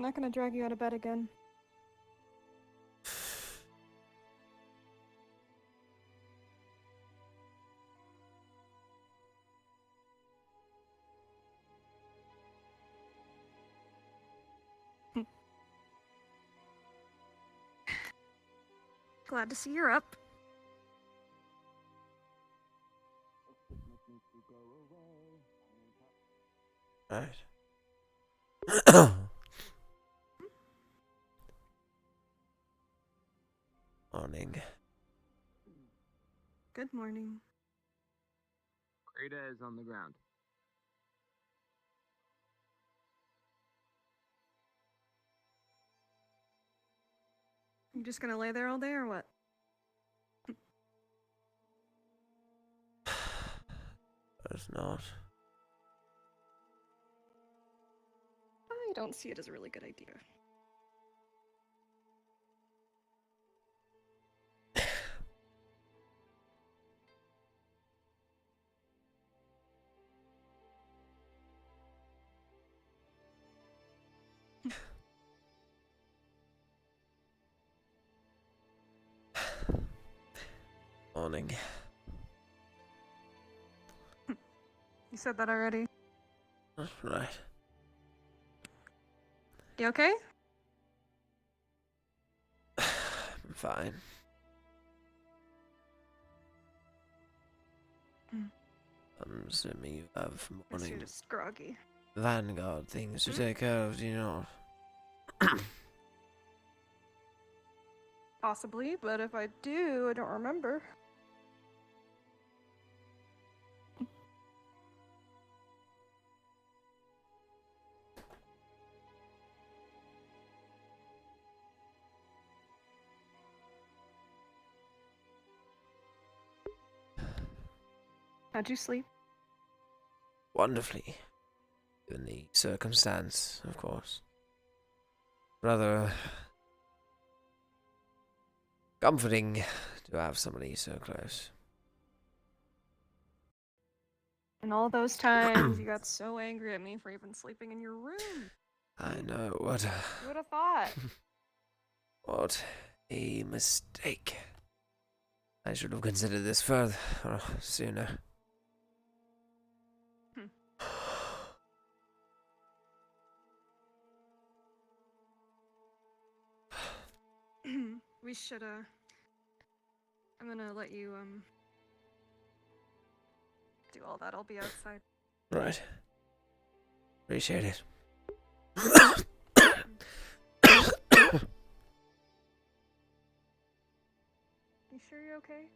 not gonna drag you out of bed again. Glad to see you're up. Right. Morning. Good morning. Krita is on the ground. You just gonna lay there all day or what? It's not. I don't see it as a really good idea. Morning. You said that already. That's right. You okay? I'm fine. I'm assuming you have Guess morning you're just groggy. vanguard things to take care of, do you know? Possibly, but if I do, I don't remember. How'd you sleep? Wonderfully. Given the circumstance, of course. Rather comforting to have somebody so close. And all those times you got so angry at me for even sleeping in your room. I know, what Who would have thought? what a mistake. I should have considered this further, or sooner. We should, I'm gonna let you, do all that. I'll be outside. Right. Appreciate it. You sure you're okay?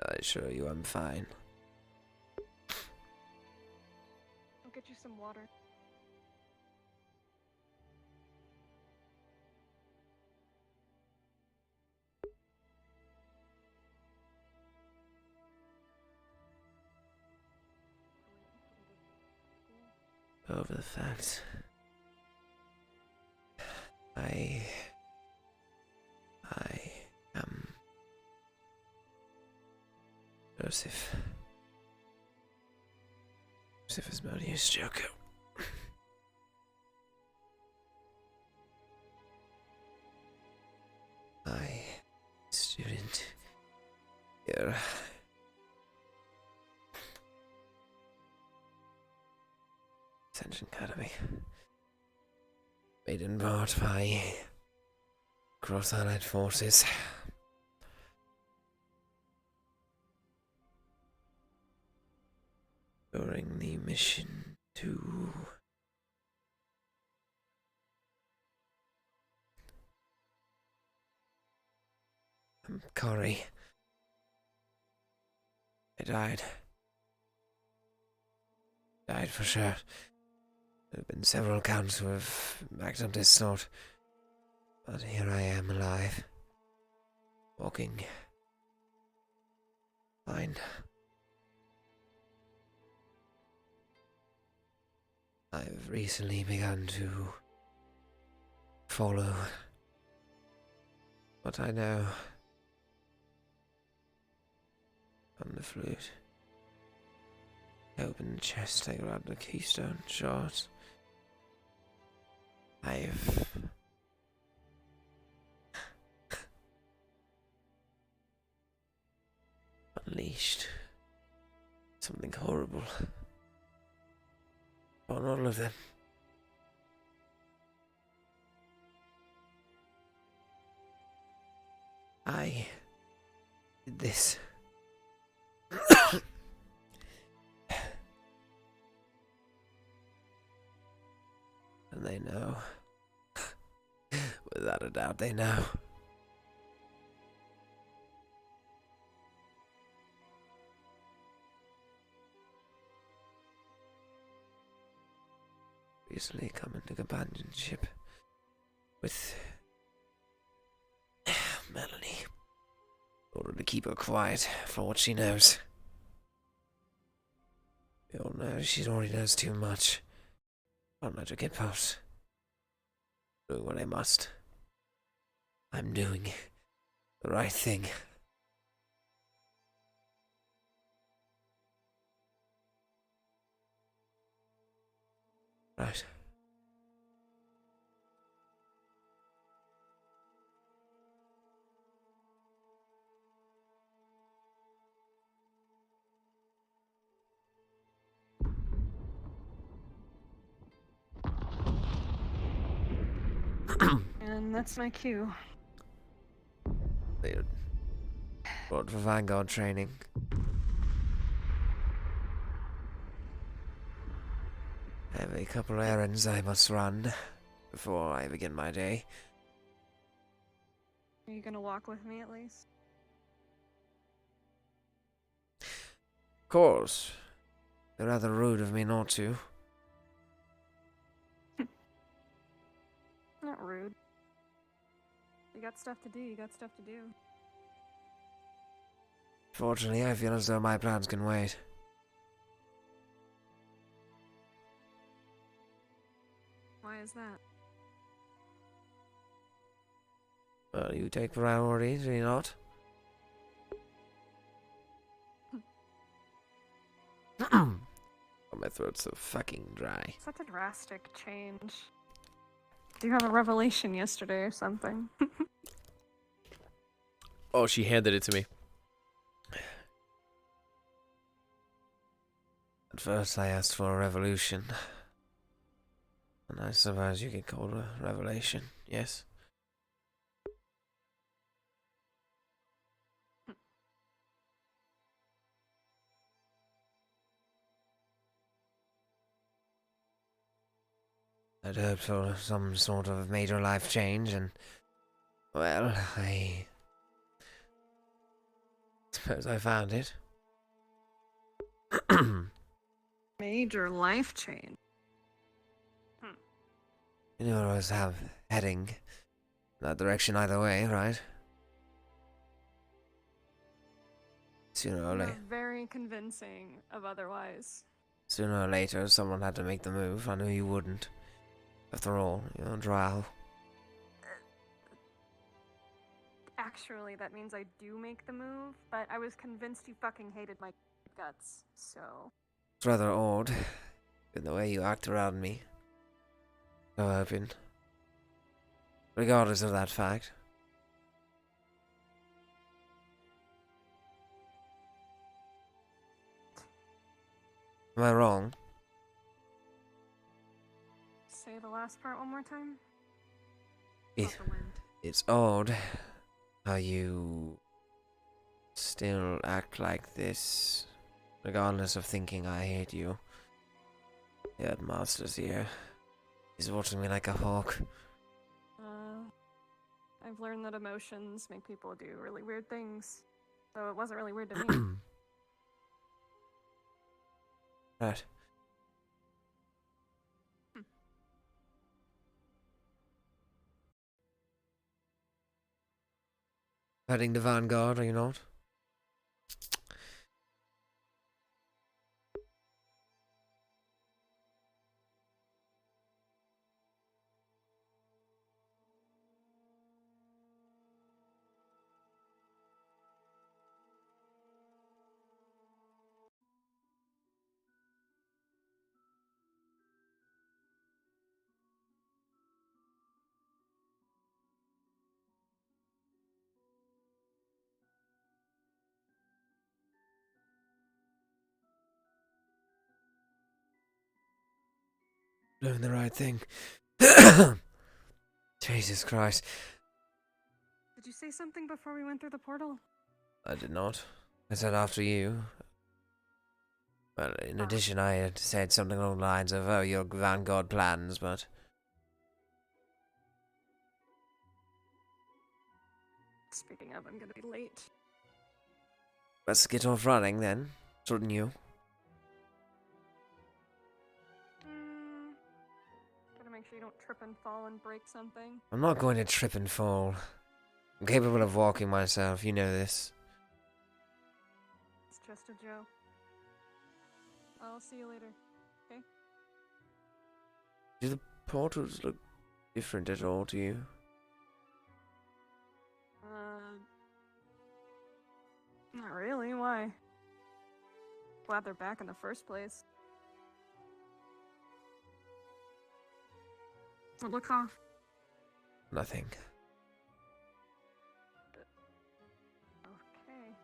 I assure you I'm fine. I'll get you some water. Over the fact I am Joseph. Joseph is malicious, Joko. I student here. Ascension Academy. Made in part by cross-allied forces. During the mission to Kari. I died. Died for sure. There have been several counts who have backed up this sort. But here I am alive. Walking. Fine. I've recently begun to follow what I know on the flute. I opened the chest, I grabbed the keystone shards. I've unleashed something horrible on all of them. I did this. And they know. Without a doubt, they know. Recently come into companionship with Melanie in order to keep her quiet for what she knows. We all know she already knows too much. I'll let her get past. Doing what I must. I'm doing the right thing. Right. And that's my cue. They brought for Vanguard training. I have a couple errands I must run before I begin my day. Are you gonna walk with me at least? Of course. They're rather rude of me not to. Not rude. You got stuff to do, you got stuff to do. Fortunately, I feel as though my plans can wait. Why is that? Well, you take priority, do you not? My throat's so fucking dry. Such a drastic change. Do you have a revelation yesterday or something? Oh, she handed it to me. At first, I asked for a revolution. And I suppose you could call it a revelation, yes? I'd hoped for some sort of major life change, and, well, I suppose I found it. Major life change. You know, I was heading that direction either way, right? Sooner or You're later. very convincing of otherwise. Sooner or later, someone had to make the move. I knew you wouldn't. After all, you're on trial. Actually, that means I do make the move, but I was convinced you fucking hated my guts, so... It's rather odd, in the way you act around me. So open. Regardless of that fact. Am I wrong? Say the last part one more time? It, Not the wind. it's odd how you still act like this, regardless of thinking I hate you. The headmaster's here. He's watching me like a hawk. I've learned that emotions make people do really weird things, so it wasn't really weird to me. Right. Heading to Vanguard, are you not? doing the right thing. Jesus Christ. Did you say something before we went through the portal? I did not. I said after you. Well, in addition, I had said something along the lines of, oh, your vanguard plans, but... Speaking of, I'm gonna be late. Let's get off running, then. Shouldn't you? Gotta make sure you don't trip and fall and break something. I'm not going to trip and fall. I'm capable of walking myself, you know this. It's just a joke. I'll see you later, okay? Do the portals look different at all to you? Not really, why? Glad they're back in the first place. Well, look off. Nothing. Okay.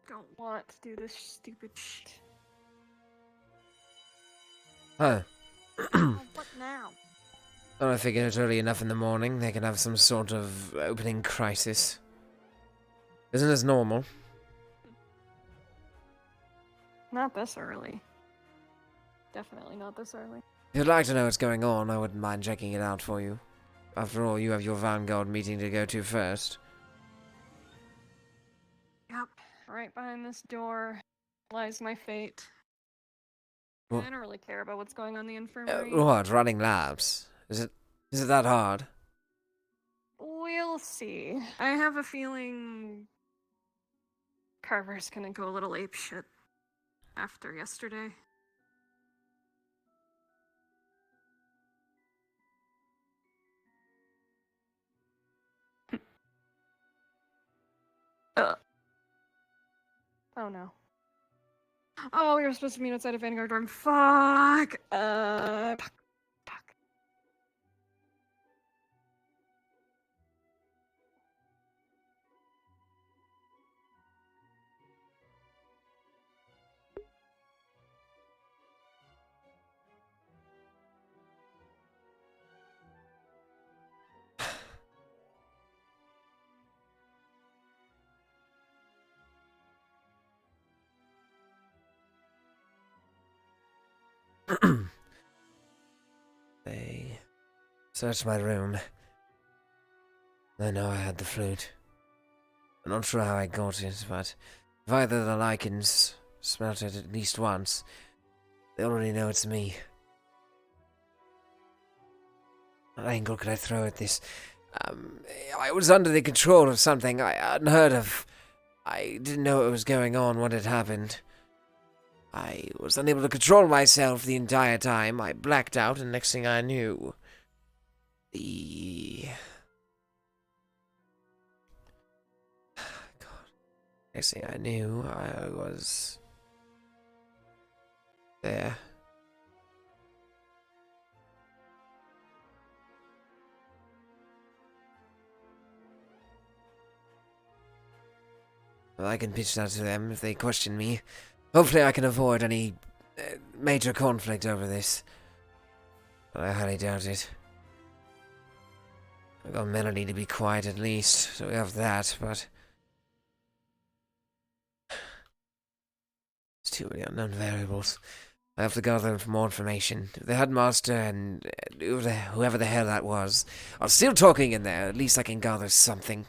Don't want to do this stupid shit. Huh. Oh, what now? Well, I figured it's early enough in the morning, they can have some sort of opening crisis. Isn't this normal? Not this early. Definitely not this early. If you'd like to know what's going on, I wouldn't mind checking it out for you. After all, you have your Vanguard meeting to go to first. Yep. Right behind this door lies my fate. What? I don't really care about what's going on in the infirmary. What? Running labs? Is it that hard? We'll see. I have a feeling Carver's gonna go a little apeshit after yesterday. Oh no. Oh, we were supposed to meet outside of Vanguard dorm. Fuck! Fuck. They searched my room. They know I had the flute. I'm not sure how I got it, but if either the lichens smelt it at least once, they already know it's me. What angle could I throw at this? I was under the control of something I hadn't heard of. I didn't know what was going on when it happened. I was unable to control myself the entire time. I blacked out, and next thing I knew, next thing I knew, I was there. Well, I can pitch that to them if they question me. Hopefully I can avoid any major conflict over this. But I highly doubt it. I got Melanie to be quiet at least, so we have that, but... It's too many unknown variables. I have to gather more information. If the headmaster and whoever the hell that was are still talking in there, at least I can gather something.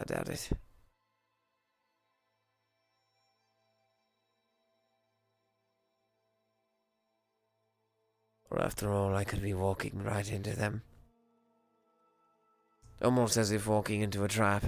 I doubt it. Or after all, I could be walking right into them. Almost as if walking into a trap.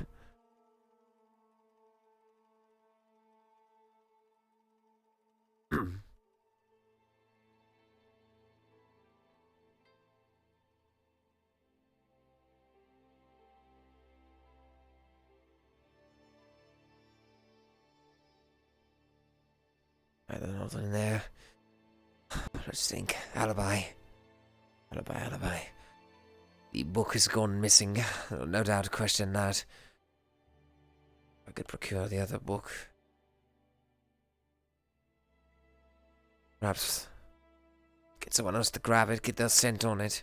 Either not in there. Let's think. Alibi. Alibi, alibi. The book has gone missing. No doubt question that. I could procure the other book. Perhaps get someone else to grab it, get their scent on it.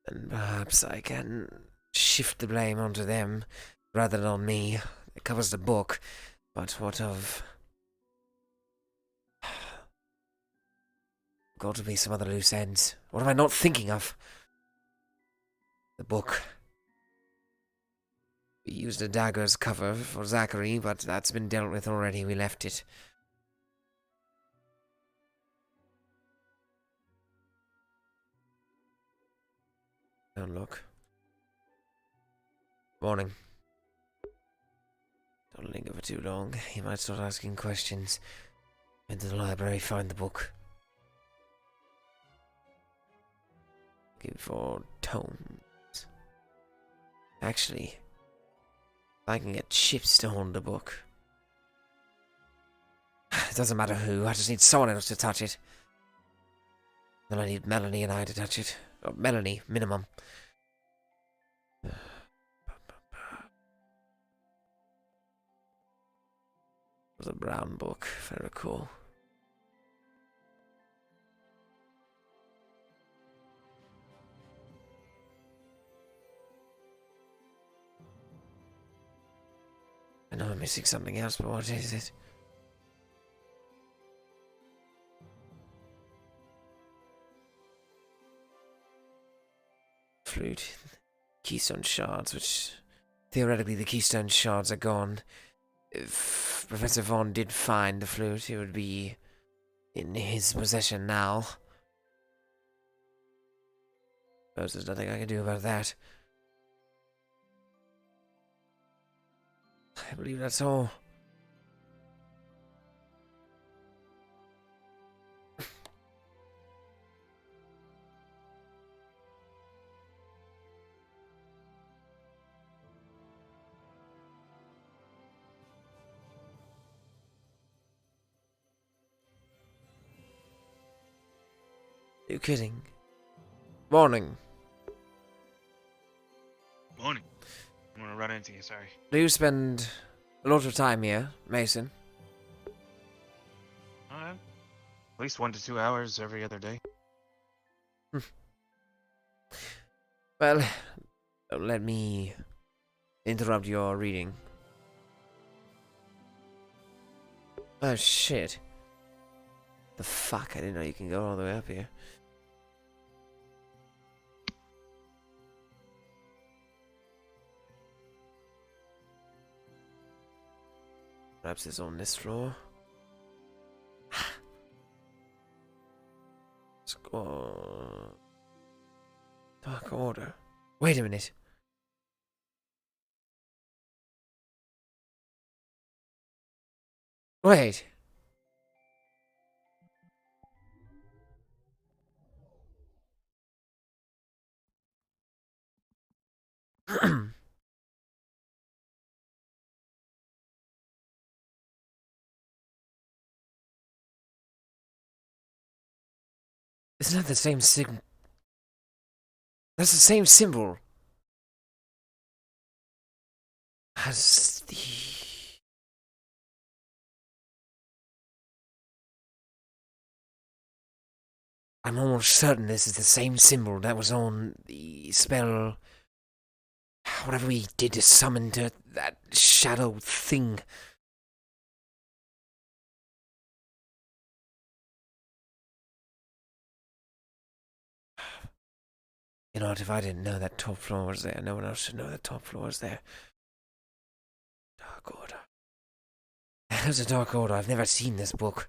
And perhaps I can shift the blame onto them rather than on me. It covers the book, but what of... Got to be some other loose ends. What am I not thinking of? The book. We used a dagger as cover for Zachary, but that's been dealt with already. We left it. Don't look. Morning. Don't linger for too long. He might start asking questions. Into the library, find the book. Looking for tomes. Actually, I can get Chips to hold the book. It doesn't matter who, I just need someone else to touch it. Then I need Melanie and I to touch it. Or Melanie, minimum. It was a brown book, if I recall. I know I'm missing something else, but what is it? Flute. Keystone shards, which... Theoretically, the keystone shards are gone. If Professor Vaughn did find the flute, it would be in his possession now. Suppose there's nothing I can do about that. I believe that's all. You kidding? Morning. Morning. I'm gonna run into you, sorry. Do you spend a lot of time here, Mason? At least 1 to 2 hours every other day. Well, don't let me interrupt your reading. Oh shit. The fuck, I didn't know you can go all the way up here. Perhaps it's on this floor. Squad. Dark Order. Wait a minute. Wait. Isn't that the same sign? That's the same symbol as the... I'm almost certain this is the same symbol that was on the spell... Whatever we did to summon to that shadow thing. You know what, if I didn't know that top floor was there, no one else should know that top floor was there. Dark Order. There's a Dark Order. I've never seen this book.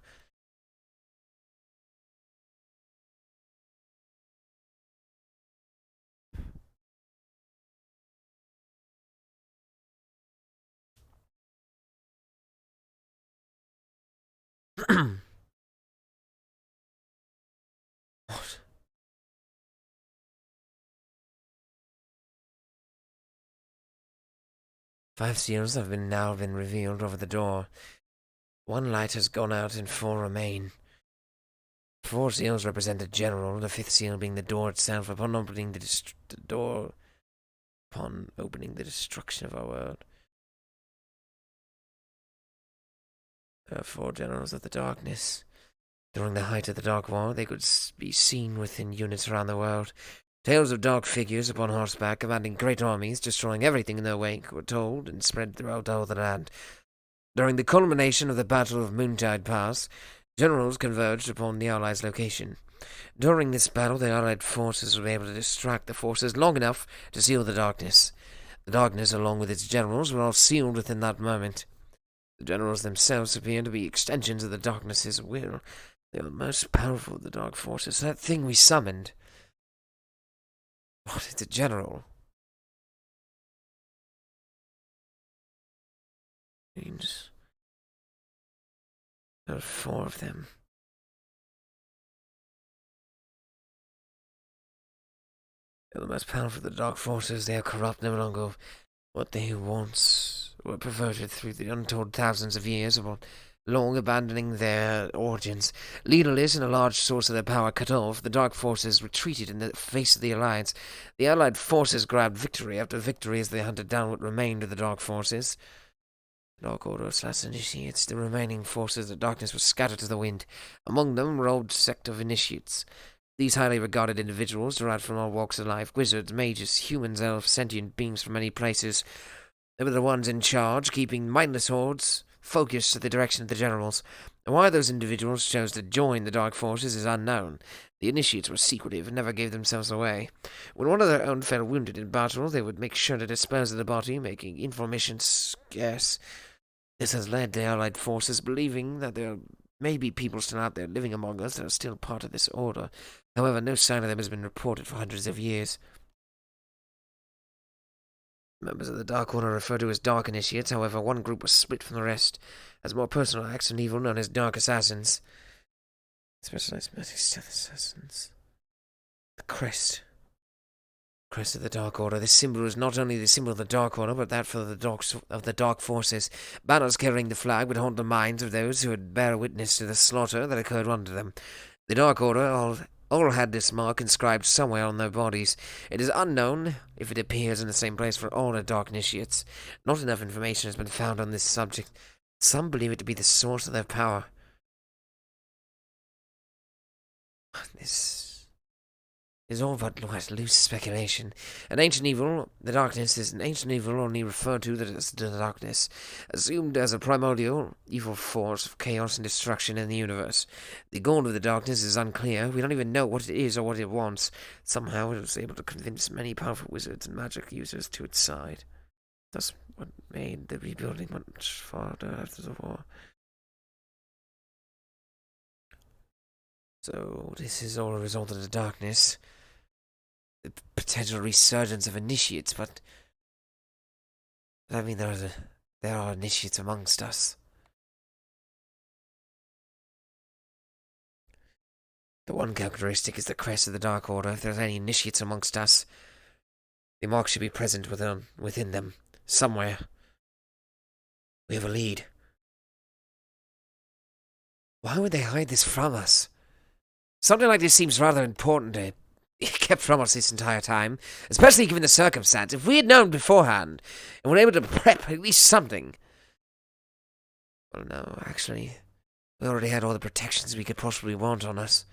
What? 5 seals have now been revealed over the door. 1 light has gone out and 4 remain. 4 seals represent a general, the 5th seal being the door itself. Upon opening the destruction of our world, there are 4 generals of the darkness. During the height of the Dark War, they could be seen within units around the world. Tales of dark figures upon horseback, commanding great armies, destroying everything in their wake, were told and spread throughout all the land. During the culmination of the Battle of Moontide Pass, generals converged upon the Allies' location. During this battle, the Allied forces were able to distract the forces long enough to seal the darkness. The darkness, along with its generals, were all sealed within that moment. The generals themselves appear to be extensions of the darkness's will. They are the most powerful of the dark forces. That thing we summoned. What is a general? Means there are 4 of them. They are the most powerful of the dark forces. They are corrupt, no longer what they once were perverted through the untold thousands of years of long abandoning their origins. Leaderless and a large source of their power cut off, the dark forces retreated in the face of the Alliance. The Allied forces grabbed victory after victory as they hunted down what remained of the dark forces. The Dark Order / Initiates, the remaining forces of darkness were scattered to the wind. Among them, rolled sect of Initiates. These highly regarded individuals, derived from all walks of life, wizards, mages, humans, elves, sentient beings from many places. They were the ones in charge, keeping mindless hordes focused to the direction of the generals. And why those individuals chose to join the Dark Forces is unknown. The Initiates were secretive and never gave themselves away. When one of their own fell wounded in battle, they would make sure to dispose of the body, making information scarce. This has led the Allied forces believing that there may be people still out there living among us that are still part of this order. However, no sign of them has been reported for hundreds of years. Members of the Dark Order are referred to as Dark Initiates. However, one group was split from the rest as more personal acts and evil known as Dark Assassins. Specialized assassins. The crest. Crest of the Dark Order. This symbol is not only the symbol of the Dark Order, but that of the Dark Forces. Banners carrying the flag would haunt the minds of those who would bear witness to the slaughter that occurred under them. The Dark Order all had this mark inscribed somewhere on their bodies. It is unknown if it appears in the same place for all the Dark Initiates. Not enough information has been found on this subject. Some believe it to be the source of their power. This is all but loose speculation. An ancient evil, the darkness, is an ancient evil only referred to as the darkness, assumed as a primordial evil force of chaos and destruction in the universe. The goal of the darkness is unclear. We don't even know what it is or what it wants. Somehow it was able to convince many powerful wizards and magic users to its side. That's what made the rebuilding much farther after the war. So this is all a result of the darkness. The potential resurgence of initiates, but I mean there are initiates amongst us. The one characteristic is the crest of the Dark Order. If there's any initiates amongst us, the mark should be present within them, somewhere. We have a lead. Why would they hide this from us? Something like this seems rather important to kept from us this entire time, especially given the circumstance. If we had known beforehand and were able to prep at least something. Well, no, actually, we already had all the protections we could possibly want on us.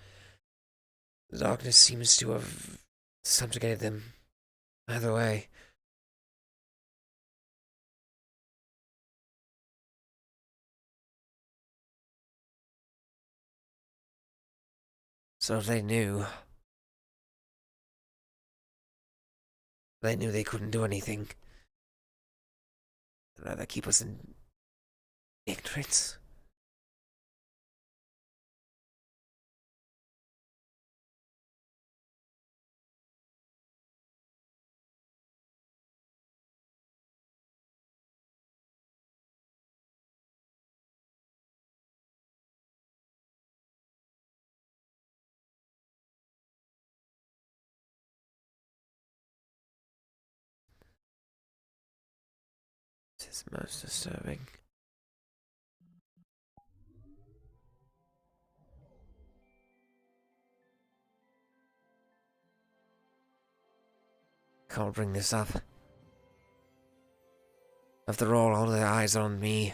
The darkness seems to have subjugated them either way. So if they knew they couldn't do anything. They'd rather keep us in ignorance. is most disturbing. Can't bring this up. After all their eyes are on me.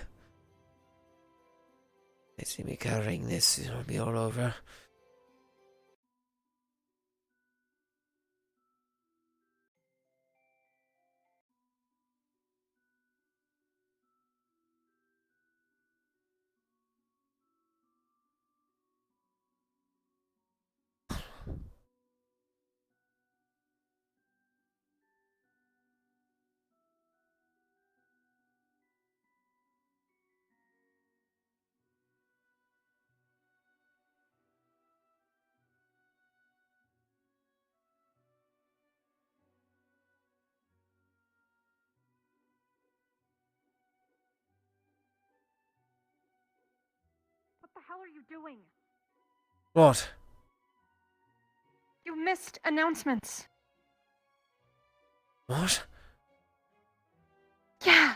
They see me carrying this, it'll be all over. What the hell are you doing? What? You missed announcements. What? Yeah,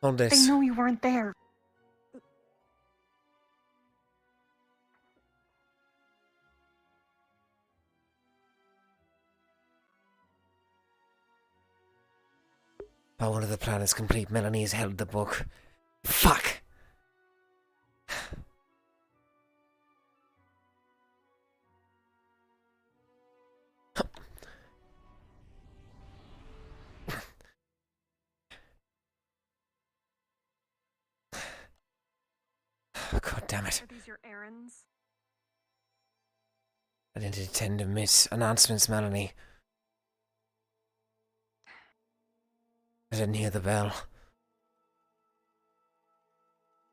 On they this. know you weren't there. By one of the planets complete, Melanie has held the book. Fuck! God damn it. Are these your errands? I didn't intend to miss announcements, Melanie. I didn't hear the bell.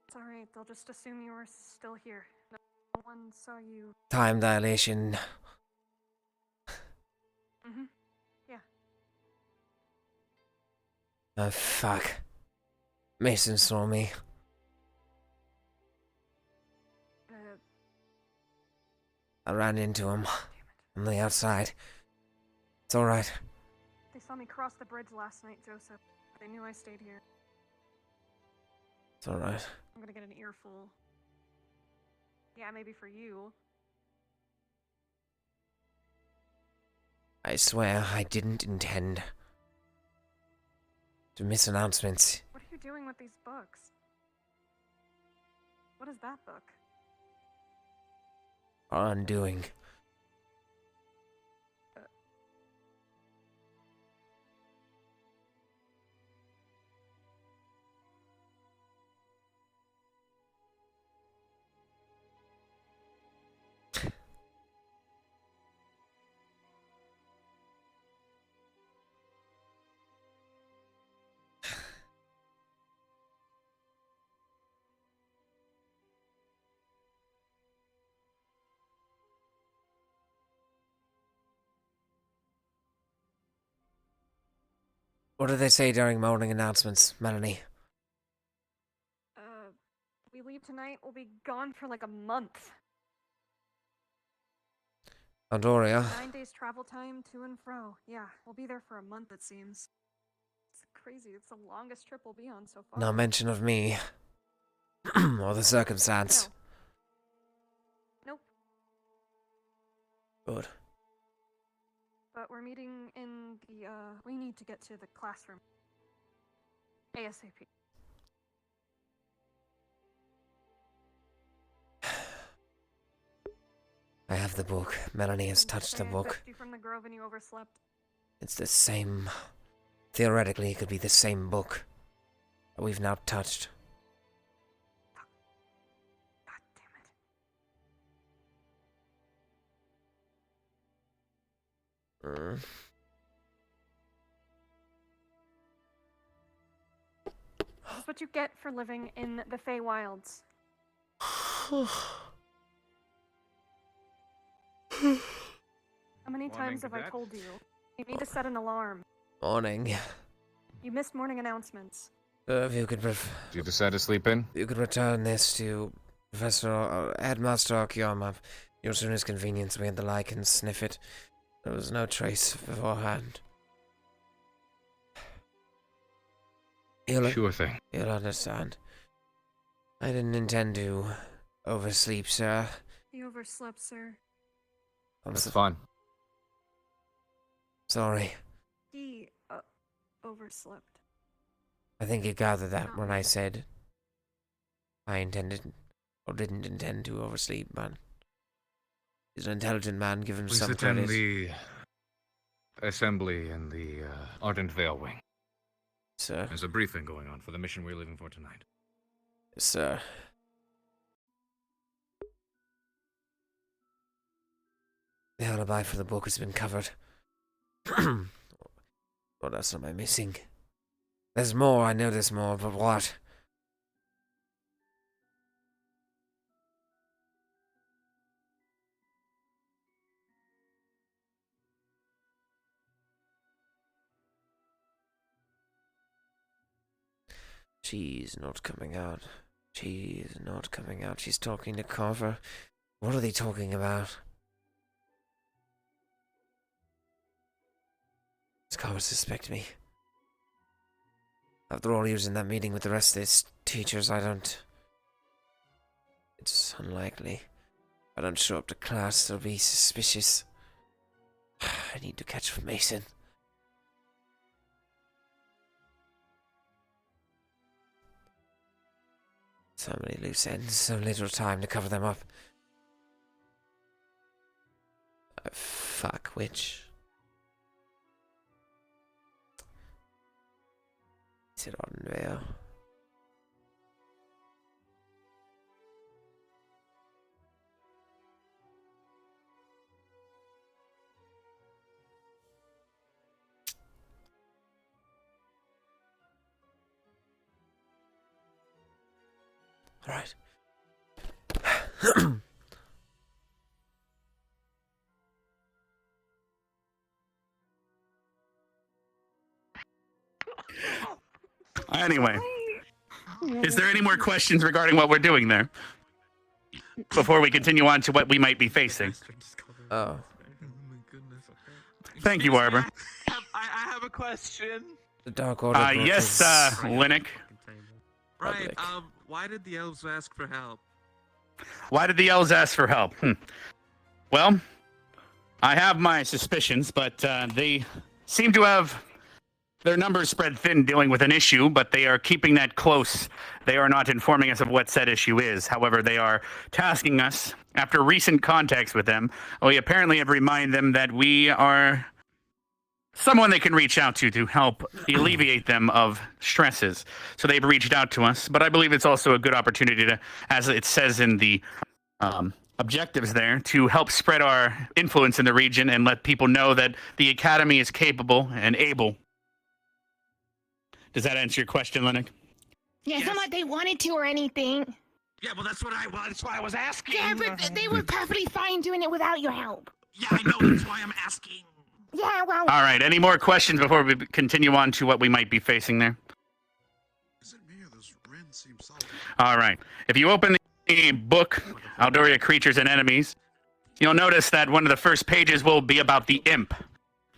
It's alright, they'll just assume you were still here. No one saw you. Time dilation. Mm-hmm. Oh, fuck. Mason saw me. I ran into him on the outside. It's alright. They saw me cross the bridge last night, Joseph. They knew I stayed here. It's alright. I'm gonna get an earful. Yeah, maybe for you. I swear I didn't intend to miss announcements. What are you doing with these books? What is that book? Our undoing. What do they say during morning announcements, Melanie? We leave tonight, we'll be gone for like a month. Andoria. 9 days travel time to and fro. Yeah, we'll be there for a month, it seems. It's crazy. It's the longest trip we'll be on so far. No mention of me. Or the circumstance. No. Nope. Good. But we're meeting in the, we need to get to the classroom. ASAP. I have the book. Melanie has touched the Say I book. fetched you from the grove and you overslept. It's the same. Theoretically, it could be the same book that we've now touched. God damn it. This is what you get for living in the Feywilds. How many times have I told you? You need to set an alarm. Morning. You missed morning announcements. If you could Did you decide to sleep in? you could return this to Professor Headmaster Akiyama. Your soonest convenience, we had the like and sniff it. There was no trace beforehand. Sure thing. You'll understand. I didn't intend to oversleep, sir. He overslept, sir. That's fine. Sorry. He overslept. I think you gathered that when I said I intended or didn't intend to oversleep, man. He's an intelligent man, give him Please some attend credit. the assembly in the Ardent Vale wing. Sir. There's a briefing going on for the mission we're leaving for tonight. Sir. The alibi for the book has been covered. What else am I missing? There's more, I know there's more, but what? She's not coming out. She's not coming out. She's talking to Carver. What are they talking about? Does Carver suspect me? After all, he was in that meeting with the rest of his teachers. It's unlikely. If I don't show up to class, they'll be suspicious. I need to catch Mason. So many loose ends, so little time to cover them up. Fuck, which? Is it on there? All right. Anyway, is there any more questions regarding what we're doing there? Before we continue on to what we might be facing. Oh. Thank you, Arbor. I have a question. The Dark Order. Yes, Linux. Right, why did the elves ask for help? Why did the elves ask for help? Well, I have my suspicions, but they seem to have their numbers spread thin dealing with an issue, but they are keeping that close. They are not informing us of what said issue is. However, they are tasking us, after recent contacts with them, we apparently have reminded them that we are someone they can reach out to help alleviate them of stresses. So they've reached out to us, but I believe it's also a good opportunity to, as it says in the objectives there, to help spread our influence in the region and let people know that the Academy is capable and able. Does that answer your question, Linux? Yeah, it's not like they wanted to or anything. Yeah, well, that's why I was asking. Yeah, but they were perfectly fine doing it without your help. Yeah, I know, that's why I'm asking. Yeah, well... All right, any more questions before we continue on to what we might be facing there? Is it me or this Ren seems solid? All right. If you open the book, Aldoria Creatures and Enemies, you'll notice that one of the first pages will be about the imp.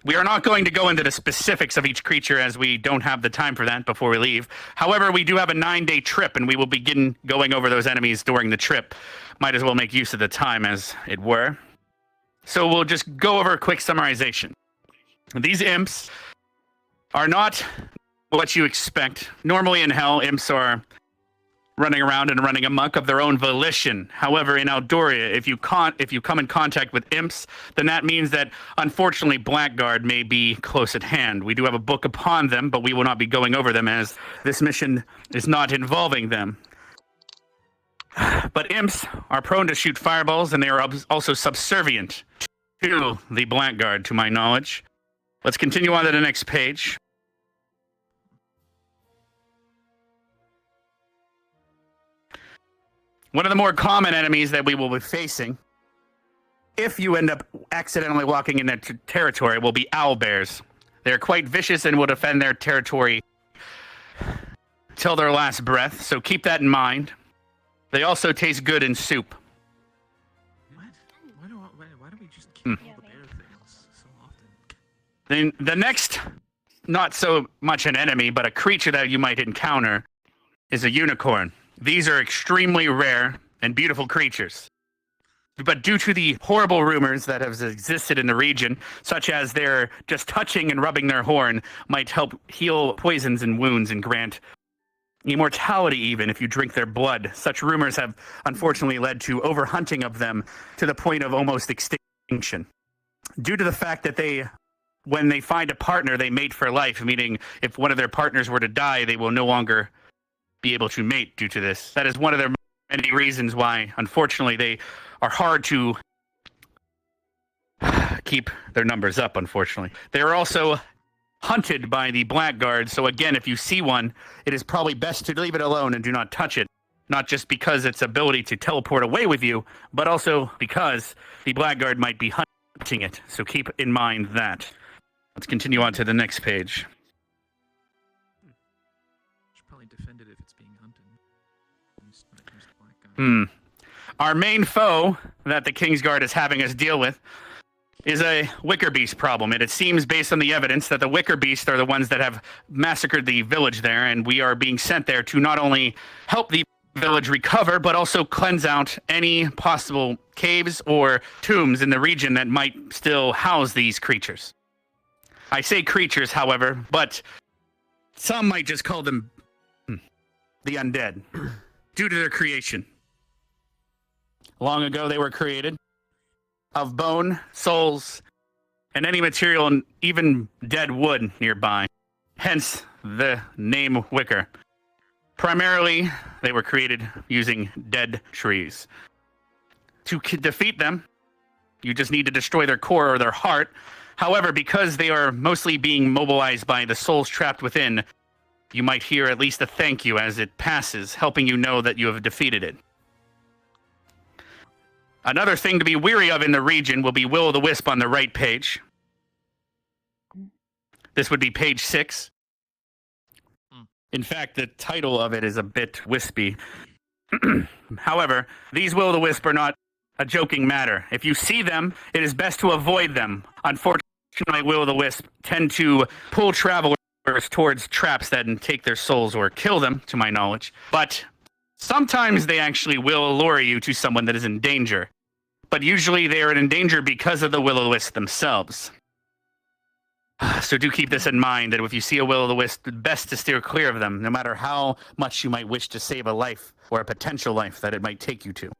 We are not going to go into the specifics of each creature as we don't have the time for that before we leave. However, we do have a 9-day trip, and we will begin going over those enemies during the trip. Might as well make use of the time, as it were. So we'll just go over a quick summarization. These imps are not what you expect. Normally in Hell, imps are running around and running amok of their own volition. However, in Aldoria, if you come in contact with imps, then that means that, unfortunately, Blackguard may be close at hand. We do have a book upon them, but we will not be going over them as this mission is not involving them. But imps are prone to shoot fireballs, and they are also subservient to the Blackguard, to my knowledge. Let's continue on to the next page. One of the more common enemies that we will be facing, if you end up accidentally walking in their territory, will be owlbears. They're quite vicious and will defend their territory till their last breath, so keep that in mind. They also taste good in soup. What? Why do we just keep all the bear things so often? Then the next not so much an enemy, but a creature that you might encounter is a unicorn. These are extremely rare and beautiful creatures. But due to the horrible rumors that have existed in the region, such as their just touching and rubbing their horn might help heal poisons and wounds and grant immortality even if you drink their blood, such rumors have unfortunately led to overhunting of them to the point of almost extinction. Due to the fact that when they find a partner, they mate for life, meaning if one of their partners were to die, they will no longer be able to mate due to this. That is one of their many reasons why, unfortunately, they are hard to keep their numbers up, unfortunately. They are also hunted by the blackguard, so again, if you see one, it is probably best to leave it alone and do not touch it. Not just because its ability to teleport away with you, but also because the blackguard might be hunting it. So keep in mind that. Let's continue on to the next page. Should probably defend it if it's being hunted. Use black guy. Our main foe that the Kingsguard is having us deal with is a Wicker Beast problem. And it seems, based on the evidence, that the Wicker Beast are the ones that have massacred the village there, and we are being sent there to not only help the village recover, but also cleanse out any possible caves or tombs in the region that might still house these creatures. I say creatures, however, but some might just call them the undead, due to their creation. Long ago, they were created of bone, souls, and any material, and even dead wood nearby. Hence the name Wicker. Primarily, they were created using dead trees. To defeat them, you just need to destroy their core or their heart. However, because they are mostly being mobilized by the souls trapped within, you might hear at least a thank you as it passes, helping you know that you have defeated it. Another thing to be wary of in the region will be Will-o'-the-Wisp on the right page. This would be page 6. In fact, the title of it is a bit wispy. However, these Will-o'-the-Wisp are not a joking matter. If you see them, it is best to avoid them. Unfortunately, Will-o'-the-Wisp tend to pull travelers towards traps that take their souls or kill them, to my knowledge. But sometimes they actually will lure you to someone that is in danger. But usually they are in danger because of the Will-o'-the-Wisp themselves. So do keep this in mind, that if you see a Will-o'-the-Wisp, it's best to steer clear of them, no matter how much you might wish to save a life or a potential life that it might take you to.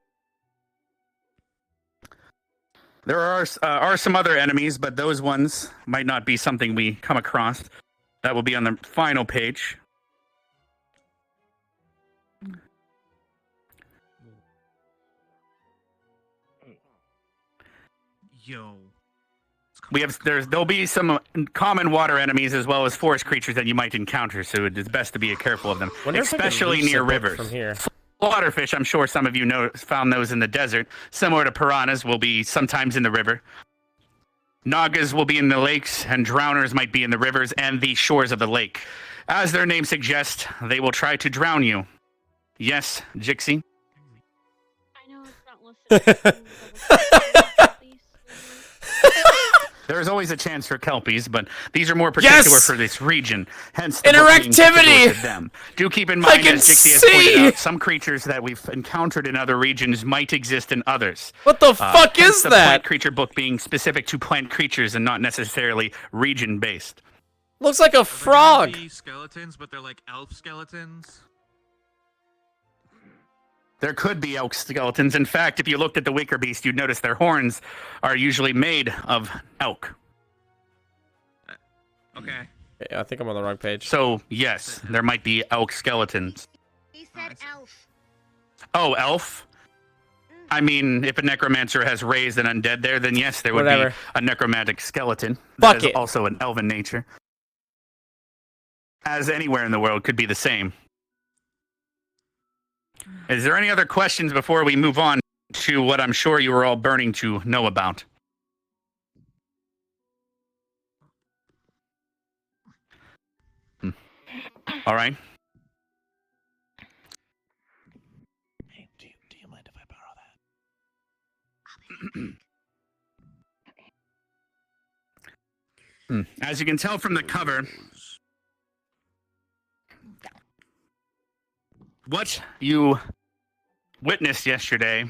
There are some other enemies, but those ones might not be something we come across. That will be on the final page. Yo. There'll be some common water enemies as well as forest creatures that you might encounter, so it is best to be careful of them, especially near rivers. From here. Waterfish, I'm sure some of you found those in the desert. Similar to piranhas, will be sometimes in the river. Nagas will be in the lakes, and drowners might be in the rivers and the shores of the lake. As their name suggests, they will try to drown you. Yes, Jixie? I know it's not listed. There is always a chance for kelpies, but these are more particular for this region. Hence, the interactivity. To them. Do keep in mind, as Jixie has pointed out, some creatures that we've encountered in other regions might exist in others. What the fuck is the that? Plant creature book being specific to plant creatures and not necessarily region-based. Looks like a frog. Be skeletons, but they're like elf skeletons. There could be elk skeletons. In fact, if you looked at the Wicker Beast, you'd notice their horns are usually made of elk. Okay. Yeah, I think I'm on the wrong page. So, yes, there might be elk skeletons. He said elf. Oh, elf? I mean, if a necromancer has raised an undead there, then yes, there would Whatever. be a necromantic skeleton. Fuck That is it. also an elven nature. As anywhere in the world could be the same. Is there any other questions before we move on to what I'm sure you were all burning to know about? All right. Hey, do you mind if I borrow that? As you can tell from the cover, what you witnessed yesterday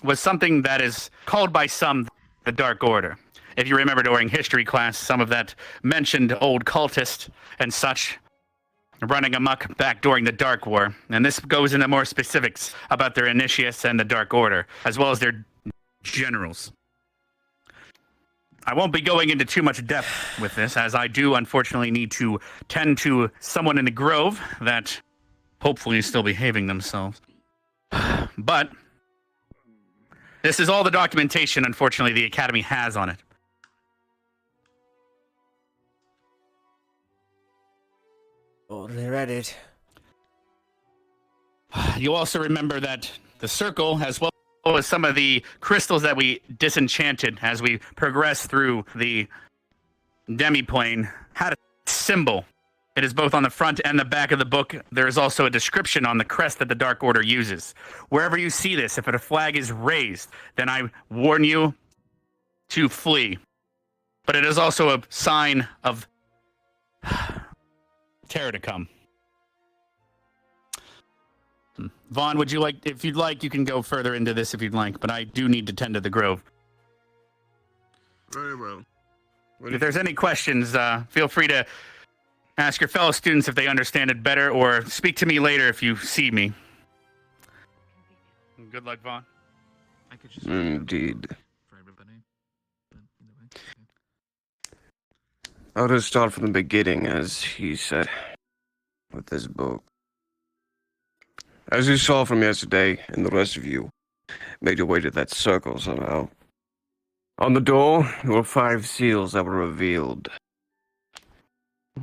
was something that is called by some the Dark Order. If you remember during history class, some of that mentioned old cultists and such running amok back during the Dark War. And this goes into more specifics about their initiates and the Dark Order, as well as their generals. I won't be going into too much depth with this, as I do unfortunately need to tend to someone in the grove that hopefully is still behaving themselves. But this is all the documentation, unfortunately, the Academy has on it. Only read it. You also remember that the circle, as well as some of the crystals that we disenchanted as we progressed through the demi-plane, had a symbol. It is both on the front and the back of the book. There is also a description on the crest that the Dark Order uses. Wherever you see this, if a flag is raised, then I warn you to flee. But it is also a sign of terror to come. Vaughn, would you like, if you'd like, you can go further into this if you'd like, but I do need to tend to the grove. Very well. If there's any questions, feel free to ask your fellow students if they understand it better, or speak to me later if you see me. Good luck, Vaughn. I could just Indeed. for everybody. But either way. I'll just start from the beginning, as he said, with this book. As you saw from yesterday, and the rest of you made your way to that circle somehow. On the door, there were 5 seals that were revealed.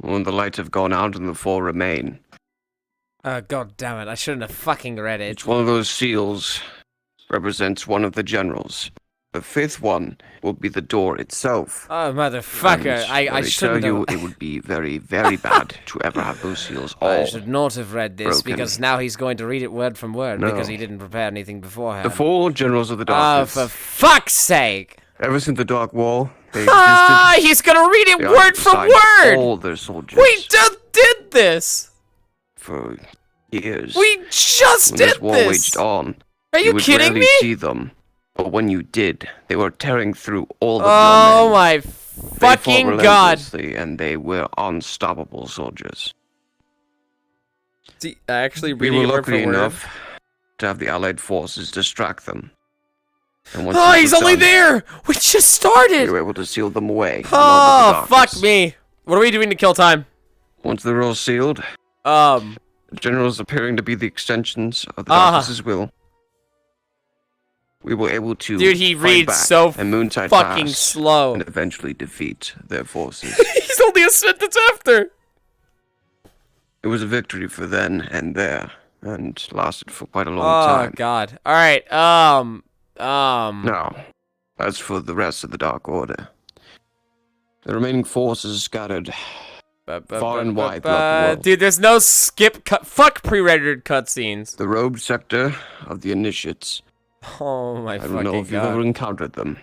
One of the lights have gone out and the 4 remain. God damn it, I shouldn't have fucking read it. Each one of those seals represents one of the generals. The 5th one will be the door itself. Oh, motherfucker, I tell shouldn't you, have... it would be very, very bad to ever have those seals all I should not have read this, broken. because now he's going to read it word from word, No. because he didn't prepare anything beforehand. The 4 generals of the Oh, darkness. for fuck's sake! Ever since the Dark Wall, they Ah, existed. he's gonna read it They word from occupied word! all their soldiers We just did this! for years. We just when did this war this! waged on, Are you would kidding rarely me? see them. But when you did, they were tearing through all of Oh your men. my They fucking fought god! relentlessly, and they were unstoppable soldiers. See, actually We reading were it word lucky for word. enough to have the Allied forces distract them. And once Oh, this he's was only done, there! We just we started! were able to seal them away. Oh, along with the fuck darkness. me! What are we doing to kill time? Once they're all sealed, Um, the generals appearing to be the extensions of the Ah. darkness's will, we were able to dude, he fight reads back so and Moonside fucking Pass slow. and eventually defeat their forces. He's only a sentence after! It was a victory for then and there, and lasted for quite a long Oh, time. god. Alright, Now, as for the rest of the Dark Order, the remaining forces scattered far and wide throughout the world. Dude, there's no skip cut. Fuck pre-rendered cutscenes. The robed sector of the Initiates. Oh my I fucking don't know if you've god. ever encountered them,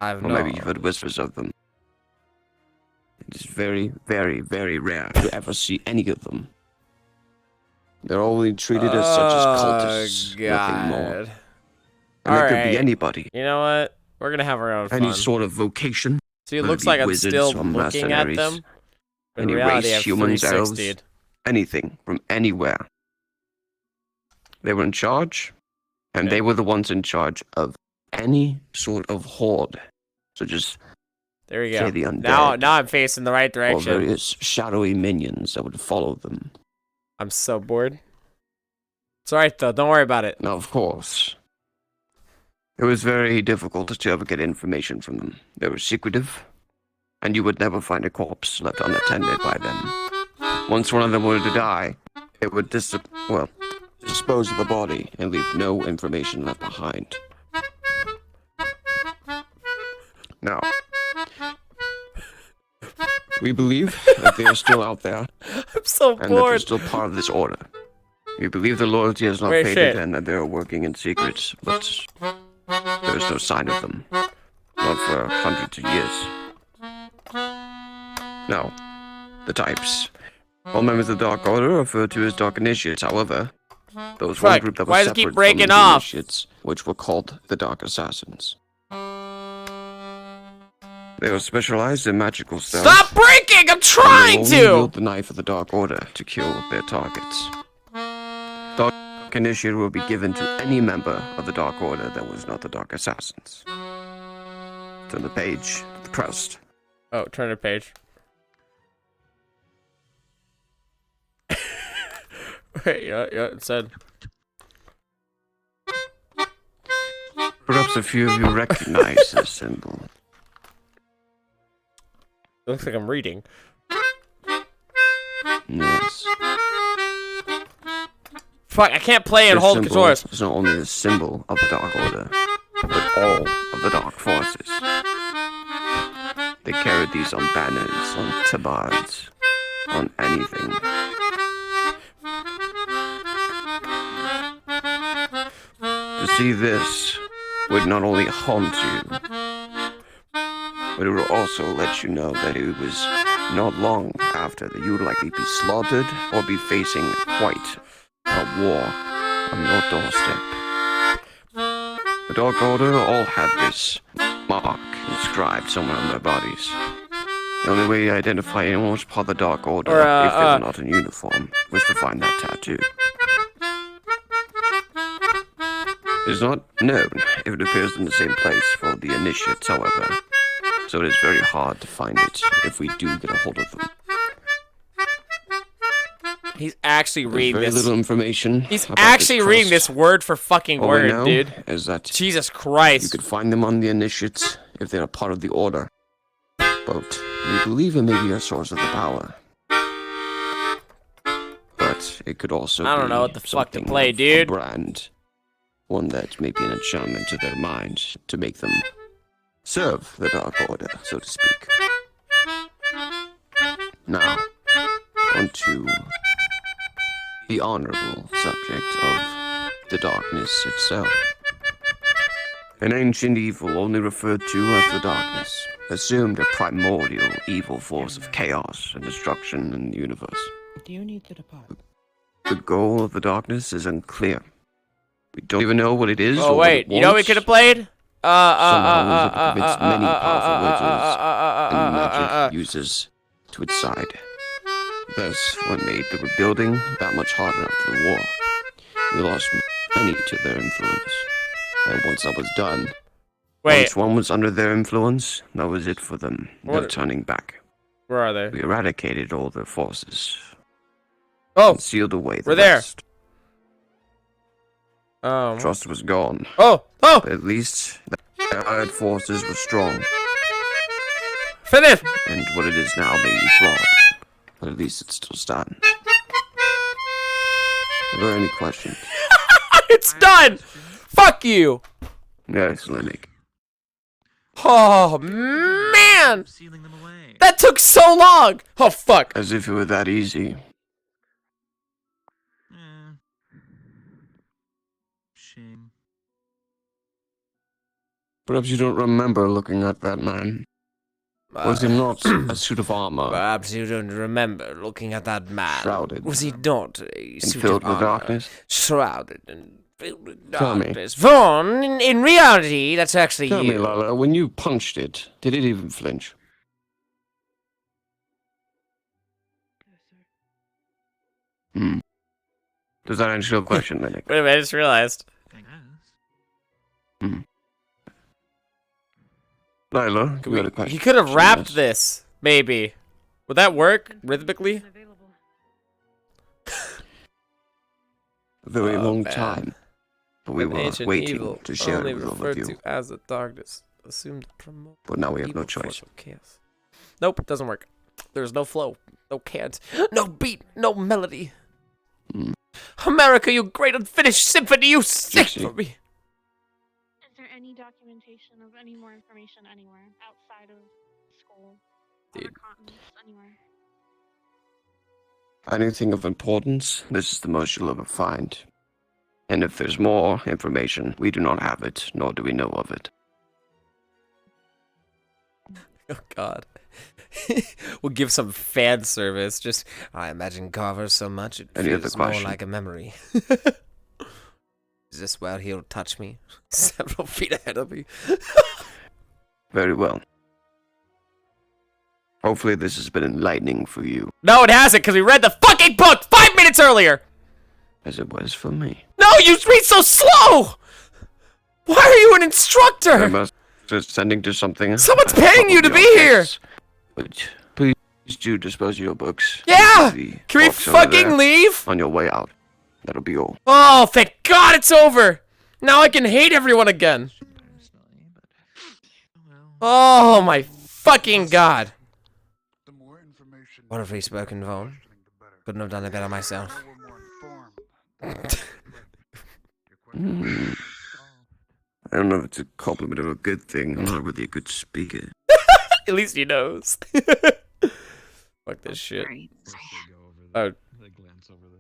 I've or not. maybe you've heard whispers of them. It is very, very, very rare to ever see any of them. They're only treated as such as cultists, nothing more. God. And they could Alright. be anybody. You know what? We're gonna have our own fun. Any sort of vocation. See, it whether looks it be like I'm wizards still or looking at mercenaries, them. In any reality, race, I've humans, 360'd. elves, anything from anywhere. They were in charge, and Okay. they were the ones in charge of any sort of horde. So just There we say go. the undead, Now I'm facing the right or direction. various shadowy minions that would follow them. I'm so bored. It's alright though, don't worry about it. Now, of course, it was very difficult to ever get information from them. They were secretive, and you would never find a corpse left unattended by them. Once one of them were to die, it would dispose of the body and leave no information left behind. Now, we believe that they are still out there, I'm so and that they're bored. still part of this order. We believe their loyalty has not Wait, faded, shit. and that they are working in secret, but there is no sign of them. Not for hundreds of years. Now, the types. All members of the Dark Order are referred to as Dark Initiates. However, there was one Fuck, group that why was does it keep separate breaking from the off? Initiates, which were called the Dark Assassins. They were specialized in magical spells. Stop breaking! I'm and trying they only wield to! the knife of the Dark Order to kill their targets. Dark Initiate will be given to any member of the Dark Order that was not the Dark Assassins. Turn the page to the crest. Oh, turn the page. Wait, yeah, it said. Perhaps a few of you recognize this symbol. It looks like I'm reading. Yes. Fuck, I can't play and This hold symbol controllers. is not only the symbol of the Dark Order, but all of the Dark Forces. They carried these on banners, on tabards, on anything. To see this would not only haunt you, but it will also let you know that it was not long after that you would likely be slaughtered or be facing quite a war on your doorstep. The Dark Order all had this mark inscribed somewhere on their bodies. The only way to identify anyone was part of the Dark Order, Or, if they were not in uniform, was to find that tattoo. It is not known if it appears in the same place for the Initiates, however, so it is very hard to find it if we do get a hold of them. He's actually There's reading very this. little information. He's about actually this reading trust. this word for fucking All we word, know dude. is that Jesus you Christ. could find them on the Initiates if they are part of the Order. But we believe it may be a source of the power. But it could also I don't be know what the fuck to something play, of dude. a brand. One that may be an enchantment to their minds to make them serve the Dark Order, so to speak. Now, on to the honorable subject of the darkness itself. An ancient evil only referred to as the darkness, assumed a primordial evil force of chaos and destruction in the universe. Do you need to depart? The goal of the darkness is unclear. We don't even know what it is Oh or what wait, it you know what we wants. could have played? Somehow it was convinced many powerful witches and magic users to its side. This what made the rebuilding that much harder after the war. We lost many to their influence. And once that was done, Wait, once one was under their influence, that was it for them. No What- turning back. where are they? We eradicated all their forces Oh, and sealed away the we're there. rest. Trust was gone. Oh, But at least the allied forces were strong. finish. And what it is now may be flawed. But at least it still stands. Are there any questions? It's done. Fuck you. Yes, Lennox. Oh man, Sealing them away. that took so long. Oh fuck. As if it were that easy. Shame. Perhaps you don't remember looking at that man. Was he not a suit of armor? Perhaps you don't remember looking at that man. Shrouded. Was he not a And suit filled of with armor? darkness? Shrouded and filled with Tell me. darkness. Vaughn, in reality, that's actually Tell you. me, Lala, when you punched it, did it even flinch? Hmm. Does that answer your question, Lennox? Wait a minute, I just realized. I guess. Hmm. Lila, you got a question? He could have She rapped has- this, maybe. Would that work rhythmically? A very Oh, long man. time. But we An were ancient waiting evil, to share only it with all referred of you. to as the darkness, assumed to promote But now we have evil no choice. force of chaos. Nope, it doesn't work. There's no flow, no can't, no beat, no melody. Hmm. America, you great unfinished symphony, you sick see. for me. Is there any documentation of any more information anywhere outside of school? Other Dude. continents, anywhere? Anything of importance, this is the most you'll ever find. And if there's more information, we do not have it, nor do we know of it. Oh God. We'll give some fan service. Just I imagine Carver so much it Any other feels more question? like a memory. Is this where he'll touch me? Several feet ahead of me. Very well. Hopefully this has been enlightening for you, No, it hasn't, because we read the fucking book 5 minutes earlier! as it was for me. No, you read so slow! Why are you an I instructor? must ascending to something. Someone's at the paying top you of to your be here! guests. But please do dispose of your books. Yeah! The Can we box over fucking there leave? on your way out. That'll be all. Oh, thank God it's over! Now I can hate everyone again. Oh my fucking God. The more information What have we spoken, Vaughn? Couldn't have done it better myself. we're more informed. I don't know if it's a compliment or a good thing. I'm not really a good speaker. At least he knows. Fuck this shit. Oh.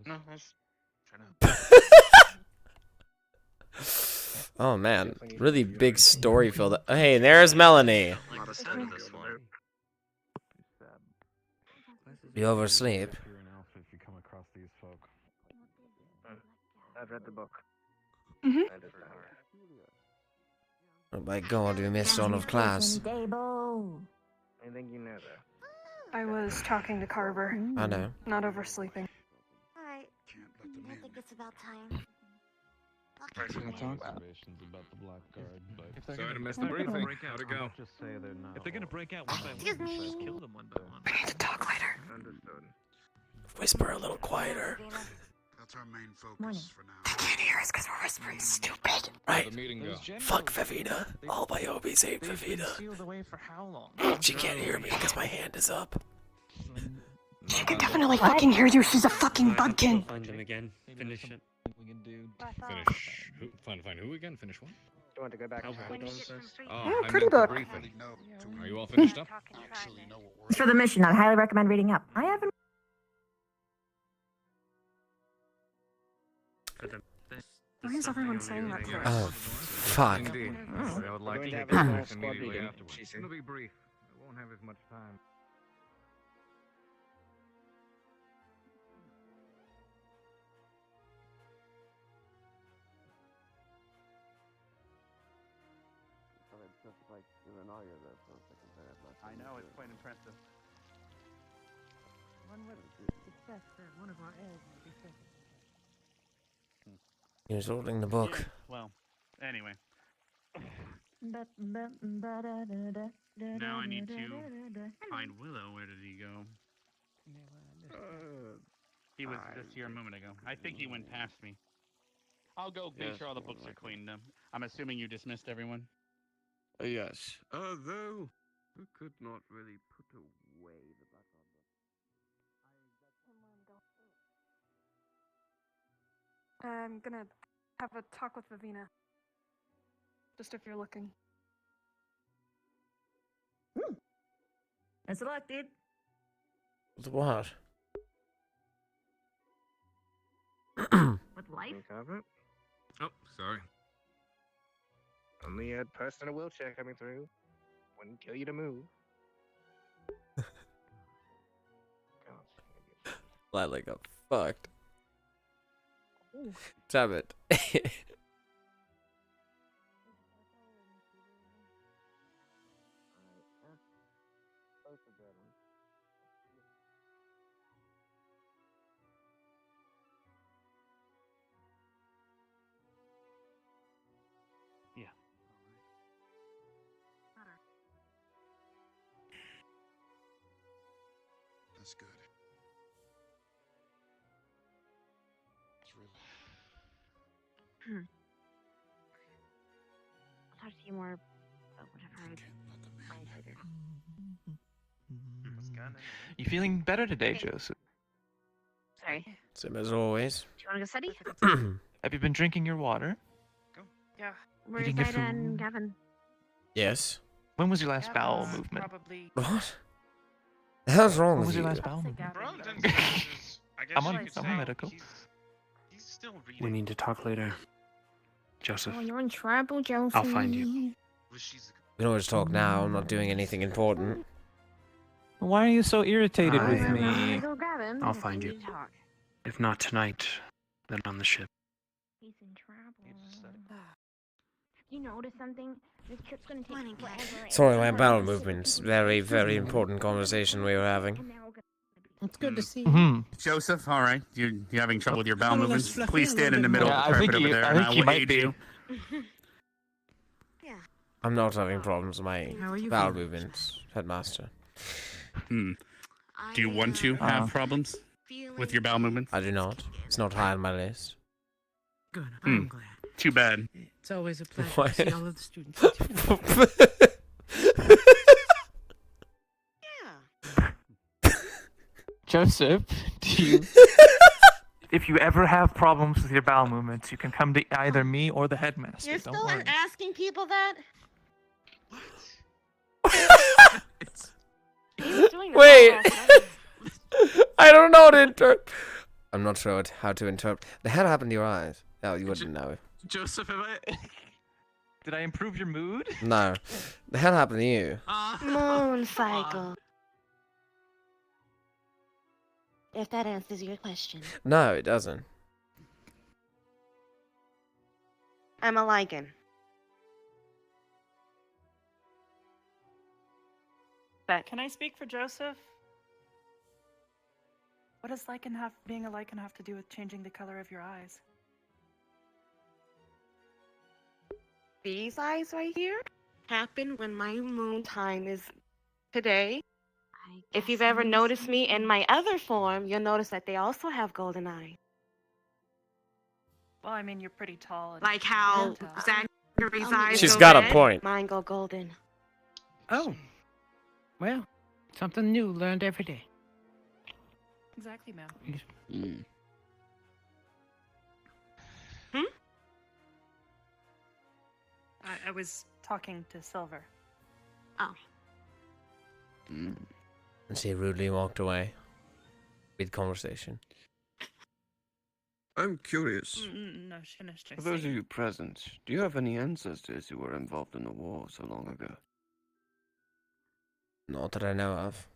No, that's trying to. Oh man, really big story filled. Hey, there's Melanie. You oversleep? I've read the book. Oh my God, you missed all of class. I think you know that. I was talking to Carver, I know. not oversleeping. Alright. Can't let them I in. think it's about time. Sorry to miss the briefing. How'd it go? If they're gonna break out one by one, Excuse me. just kill them one by one. We need to talk later. Understood. Whisper a little quieter. That's our main focus Morning. for now. They can't hear us because we're whispering stupid. Right. The meeting go. Fuck Vivina. All my Obies hate Vivina. Sealed away for how long? She can't hear me because my hand is up. She can definitely fucking hear you. She's a fucking budkin. Find them again. Finish it. We can do. Finish. Find who again? Finish what? You want to go back to Okay. the first? Oh, I pretty meant the book. briefing. No, Are you all finished up? actually know what we're It's for the mission. I highly recommend reading up. I haven't. Why is everyone saying that to us? Oh, fuck. Indeed. I would like Going to to take have a a small look squad immediately meeting, afterwards. she said. It'll be brief. I won't have as much time. I know, it's quite impressive. He was holding the book. Well, anyway. Now I need to find Willow. Where did he go? He was just here a moment ago. I think he went past me. I'll go make sure all the books are cleaned up. I'm assuming you dismissed everyone? Yes. Though, we could not really put away the background. I'm gonna have a talk with Vivina. Just if you're looking. That's a lot, dude. What? With life? Cover it. Oh, sorry. Only a person in a wheelchair coming through. Wouldn't kill you to move. Gladly got fucked. Damn it. That's good. It's real. I'll talk to you more about whatever I Can't let them in. find later. You feeling better today, Joseph? Sorry. Same as always. Do you want to go study? Have you been drinking your water? Yeah. Where's Eating your Ida and food? Gavin? Yes. When was your last bowel movement? What? The hell's wrong When with was your you? last bowel movement? Brogdon's is, I guess I'm you on- could I'm say on medical. He's still reading. We need to talk later. Joseph, Oh, you're in trouble, Josie. I'll find you. Well, she's We can always talk now. I'm not doing anything important. Why are you so irritated with I- me? Go grab him. I'll if find we you. need to talk. If not tonight, then on the ship. He's in trouble. You notice something? This trip's gonna take forever. Sorry, my bowel movements. Very, very important conversation we were having. It's good to see you. Hmm. Joseph, all right. You having trouble with your bowel Little less movements? fluffy, Please a stand little in the bit middle more. of Yeah, the I think carpet over you- there, I and think I you will might aid be. you. Yeah. I'm not having problems with my How are you bowel feeling? movements, headmaster. Hmm. Do you want to have problems with your bowel movements? I do not. It's not high on my list. Good. I'm glad. Too bad. It's always a pleasure What? to see all of the students. Yeah. Joseph, do you... If you ever have problems with your bowel movements, you can come to either me or the headmaster. You're Don't still worry. asking people that? It's He was doing this Wait. all already. I don't know how to interpret. I'm not sure how to interpret. The hell happened to your eyes? Oh, you wouldn't know. Joseph, have I? Did I improve your mood? No. The hell happened to you? Moon cycle. If that answers your question. No, it doesn't. I'm a lichen. Can I speak for Joseph? What does being a lichen have to do with changing the color of your eyes? These eyes right here happen when my moon time is today. If you've ever noticed me in my other form, you'll notice that they also have golden eyes. Well, I mean, you're pretty tall. And Like how Zachary's eyes She's go got a red, point. mine go golden. Oh. Well, something new learned every day. Exactly, ma'am. I was talking to Silver. Oh. And she rudely walked away. Mid-conversation. I'm curious. No, she finished. For those of you present, do you have any ancestors who were involved in the war so long ago? Not that I know of.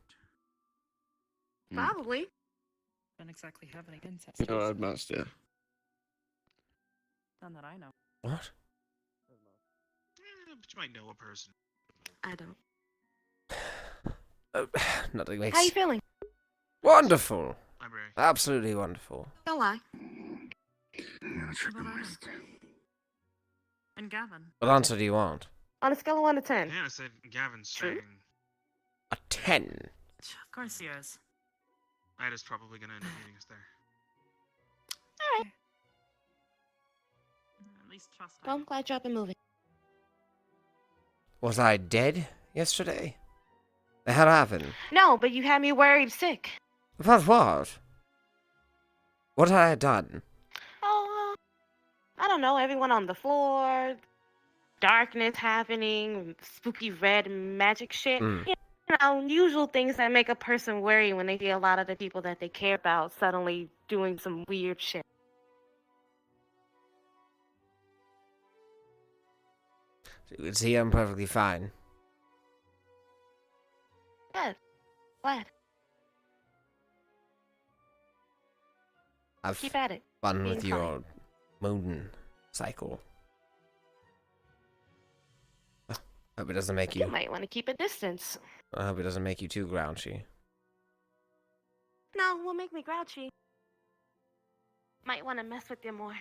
Probably. Don't exactly have any ancestors. No, headmaster. None that I know. What? But you might know a person. I don't. Nothing makes... How you feeling? Wonderful! Library. Absolutely wonderful. Don't lie. And Gavin. What answer do you want? On a scale of 1 to 10. Yeah, I said Gavin's True. saying A 10. Of course he is. Ida's probably gonna end up meeting us there. Alright. At least trust Well, I'm glad you're up and moving. Was I dead yesterday? The hell happened? No, but you had me worried sick. About what? What had I done? Oh, I don't know. Everyone on the floor, darkness happening, spooky red magic shit. Mm. You know, usual things that make a person worry when they see a lot of the people that they care about suddenly doing some weird shit. You can see I'm perfectly fine. Good. Glad. Have Keep at it. fun Being with your moon cycle. Hope it doesn't make You you... might want to keep a distance. I hope it doesn't make you too grouchy. No, will make me grouchy. Might want to mess with you more.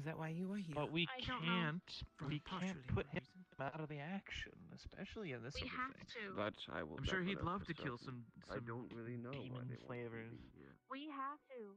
that why you were here? But we I don't know. can't. We For can't partially put one him out of the action, especially in this We sort of have thing. to. That I will I'm sure he'd never know love for to kill certain. some I don't really know why demon they want flavors. to be here. We have to.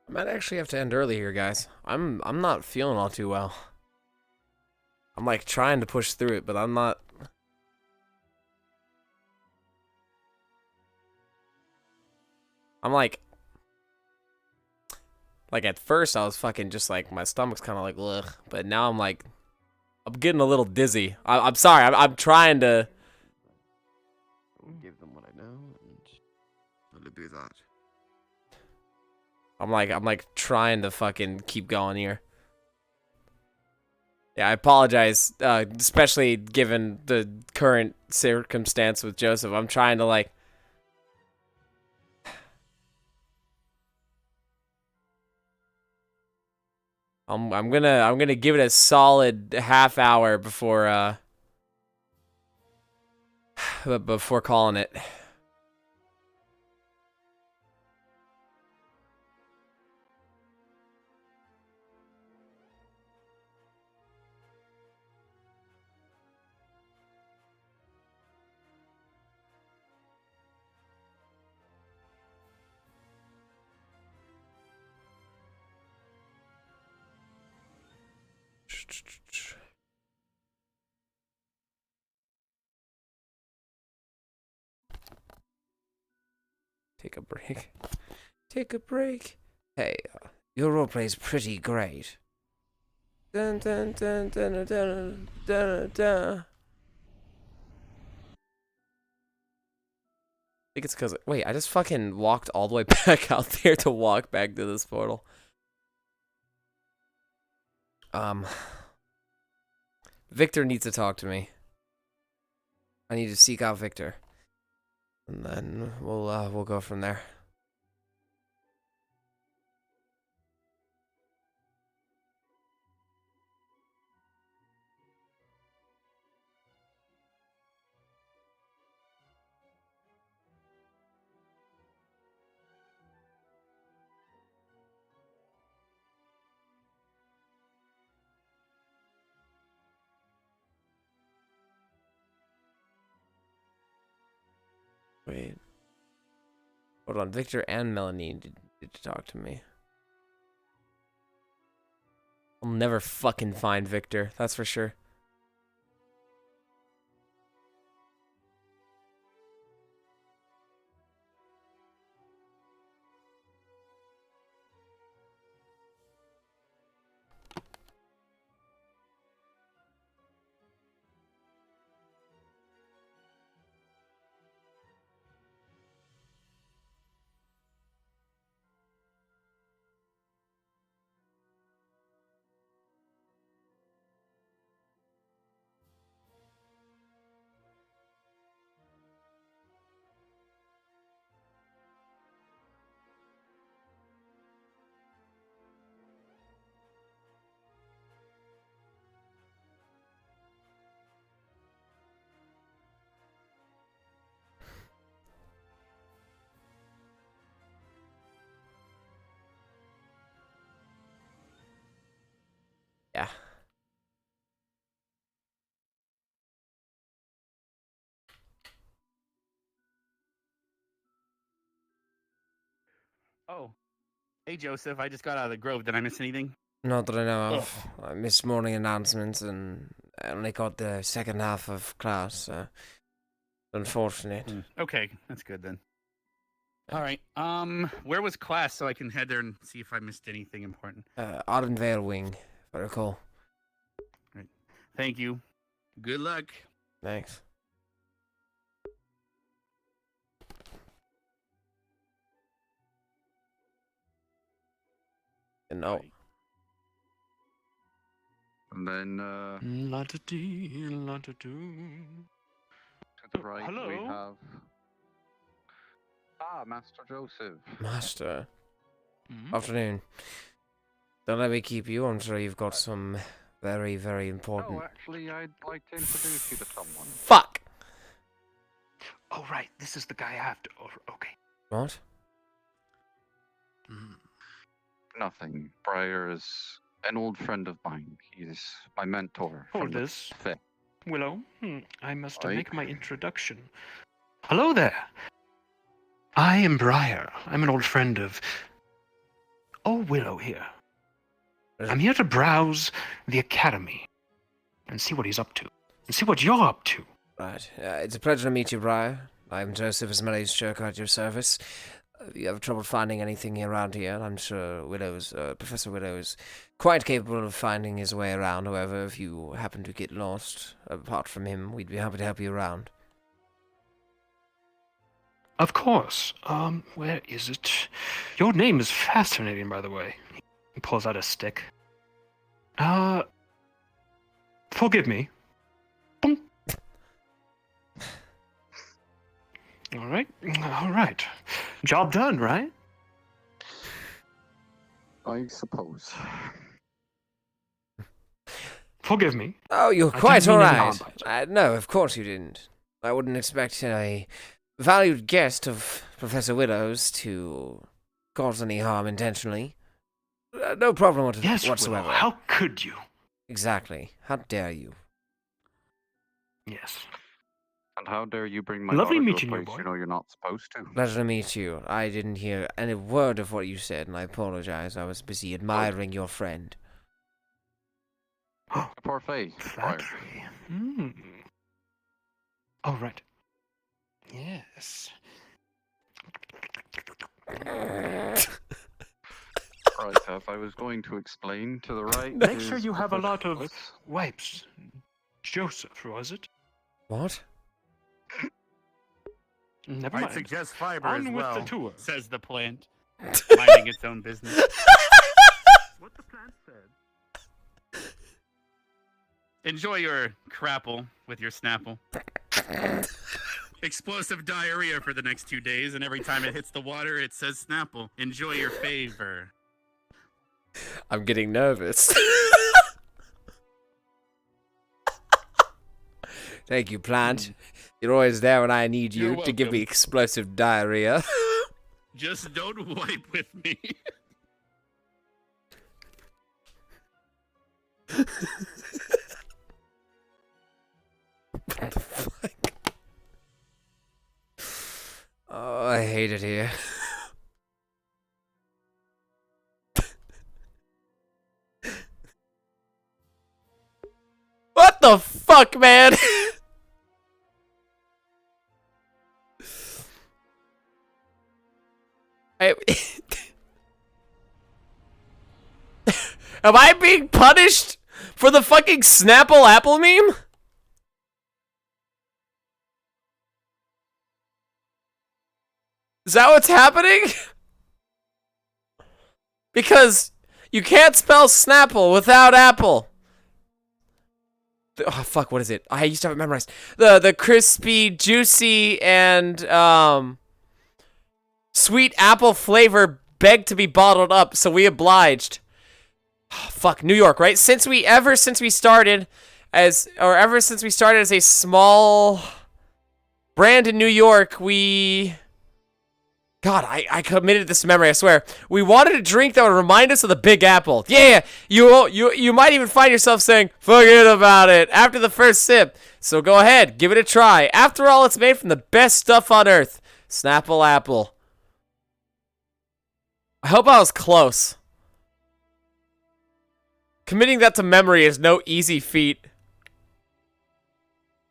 I might actually have to end early here, guys. I'm not feeling all too well. I'm like trying to push through it, but I'm not. I'm like at first I was fucking just like my stomach's kind of like ugh, but now I'm like I'm getting a little dizzy. I'm sorry. I'm trying to. I'll give them what I know, and I'll do that. I'm like trying to fucking keep going here. Yeah, I apologize, especially given the current circumstance with Joseph. I'm trying to like. I'm gonna give it a solid half hour before before calling it. Take a break. Take a break. Hey, your roleplay is pretty great. Dun dun dun dun dun dun dun. I think it's because wait, I just fucking walked all the way back out there to walk back to this portal. Victor needs to talk to me. I need to seek out Victor, and then we'll go from there. Wait. Hold on, Victor and Melanie need to talk to me. I'll never fucking find Victor, that's for sure. Yeah. Oh, hey Joseph, I just got out of the Grove. Did I miss anything? Not that I know of. I missed morning announcements and I only got the second half of class, so unfortunate. Okay, that's good then. All right. Where was class so I can head there and see if I missed anything important? Ardenvale wing, if I recall. Right. Thank you. Good luck. Thanks. No. And then La-da-dee, la-da-doo. to the right we have Master Joseph. Master. Hmm? Afternoon. Don't let me keep you. I'm sure you've got some very, very important... Oh, actually, I'd like to introduce you to someone. Fuck! Oh, right. This is the guy I have to. Oh, okay. What? Nothing. Briar is an old friend of mine. He's my mentor. Hold from the this. Fit. Willow, I must Right. make my introduction. Hello there. I am Briar. I'm an old friend of. Oh, Willow here. I'm here to browse the academy and see what he's up to, and see what you're up to. Right. It's a pleasure to meet you, Briar. I'm Joseph, as Melly's Joko at your service. If you have trouble finding anything around here, I'm sure Professor Willow is quite capable of finding his way around. However, if you happen to get lost, apart from him, we'd be happy to help you around. Of course. Where is it? Your name is fascinating, by the way. He pulls out a stick. Forgive me. Boom. All right. Job done, right? I suppose. Forgive me. Oh, you're I quite didn't mean any alright. harm, No, of course you didn't. I wouldn't expect a valued guest of Professor Willow's to cause any harm intentionally. No problem whatsoever. Willow, how could you? Exactly. How dare you? Yes. And how dare you bring my Lovely daughter meeting to you, a place boy. you know you're not supposed to? Pleasure to meet you. I didn't hear any word of what you said, and I apologize. I was busy admiring your friend. A parfait. Briar. Flattery. All right. Yes. Right, as I was going to explain, to the right. Make sure is you have a Professor lot of Willis. wipes. Joseph, was it? What? Never I'd mind. suggest fiber On as with well, the tour. says the plant, minding its own business. What the plant said. Enjoy your crapple with your snapple. Explosive diarrhea for the next 2 days, and every time it hits the water, it says Snapple. Enjoy your favor. I'm getting nervous. Thank you, plant. You're always there when I need you You're to give me welcome. explosive diarrhea. Just don't wipe with me. What the fuck? Oh, I hate it here. What the fuck, man? Hey, am I being punished for the fucking Snapple Apple meme? Is that what's happening? Because you can't spell Snapple without apple. Oh fuck, what is it? I used to have it memorized. The crispy, juicy, and sweet apple flavor begged to be bottled up, so we obliged. Oh, fuck, New York, right? Ever since we started as a small brand in New York, God, I committed this to memory, I swear. We wanted a drink that would remind us of the Big Apple. Yeah, you might even find yourself saying, forget about it, after the first sip. So go ahead, give it a try. After all, it's made from the best stuff on earth. Snapple Apple. I hope I was close. Committing that to memory is no easy feat.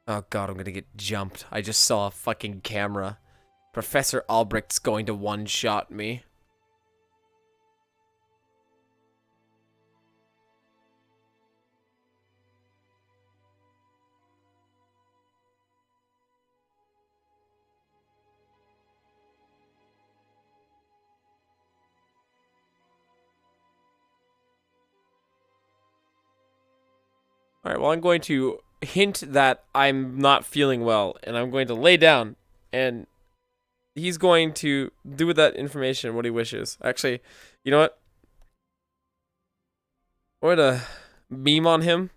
Oh god, I'm gonna get jumped. I just saw a fucking camera. Professor Albrecht's going to one-shot me. Alright, well, I'm going to hint that I'm not feeling well, and I'm going to lay down, and he's going to do with that information what he wishes. Actually, you know what? I'm gonna meme on him.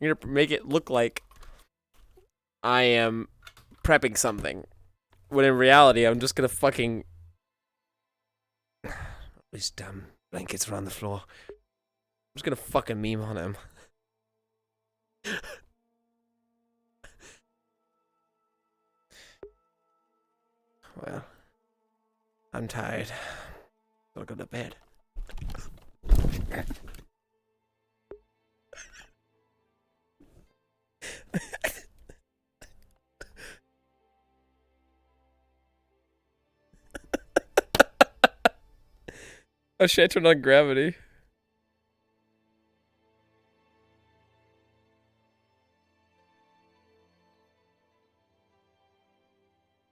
I'm gonna make it look like I am prepping something, when in reality I'm just gonna fucking. These damn blankets are on the floor. I'm just gonna fucking meme on him. Well, I'm tired. I'll go to bed. Oh shit, I turned on gravity.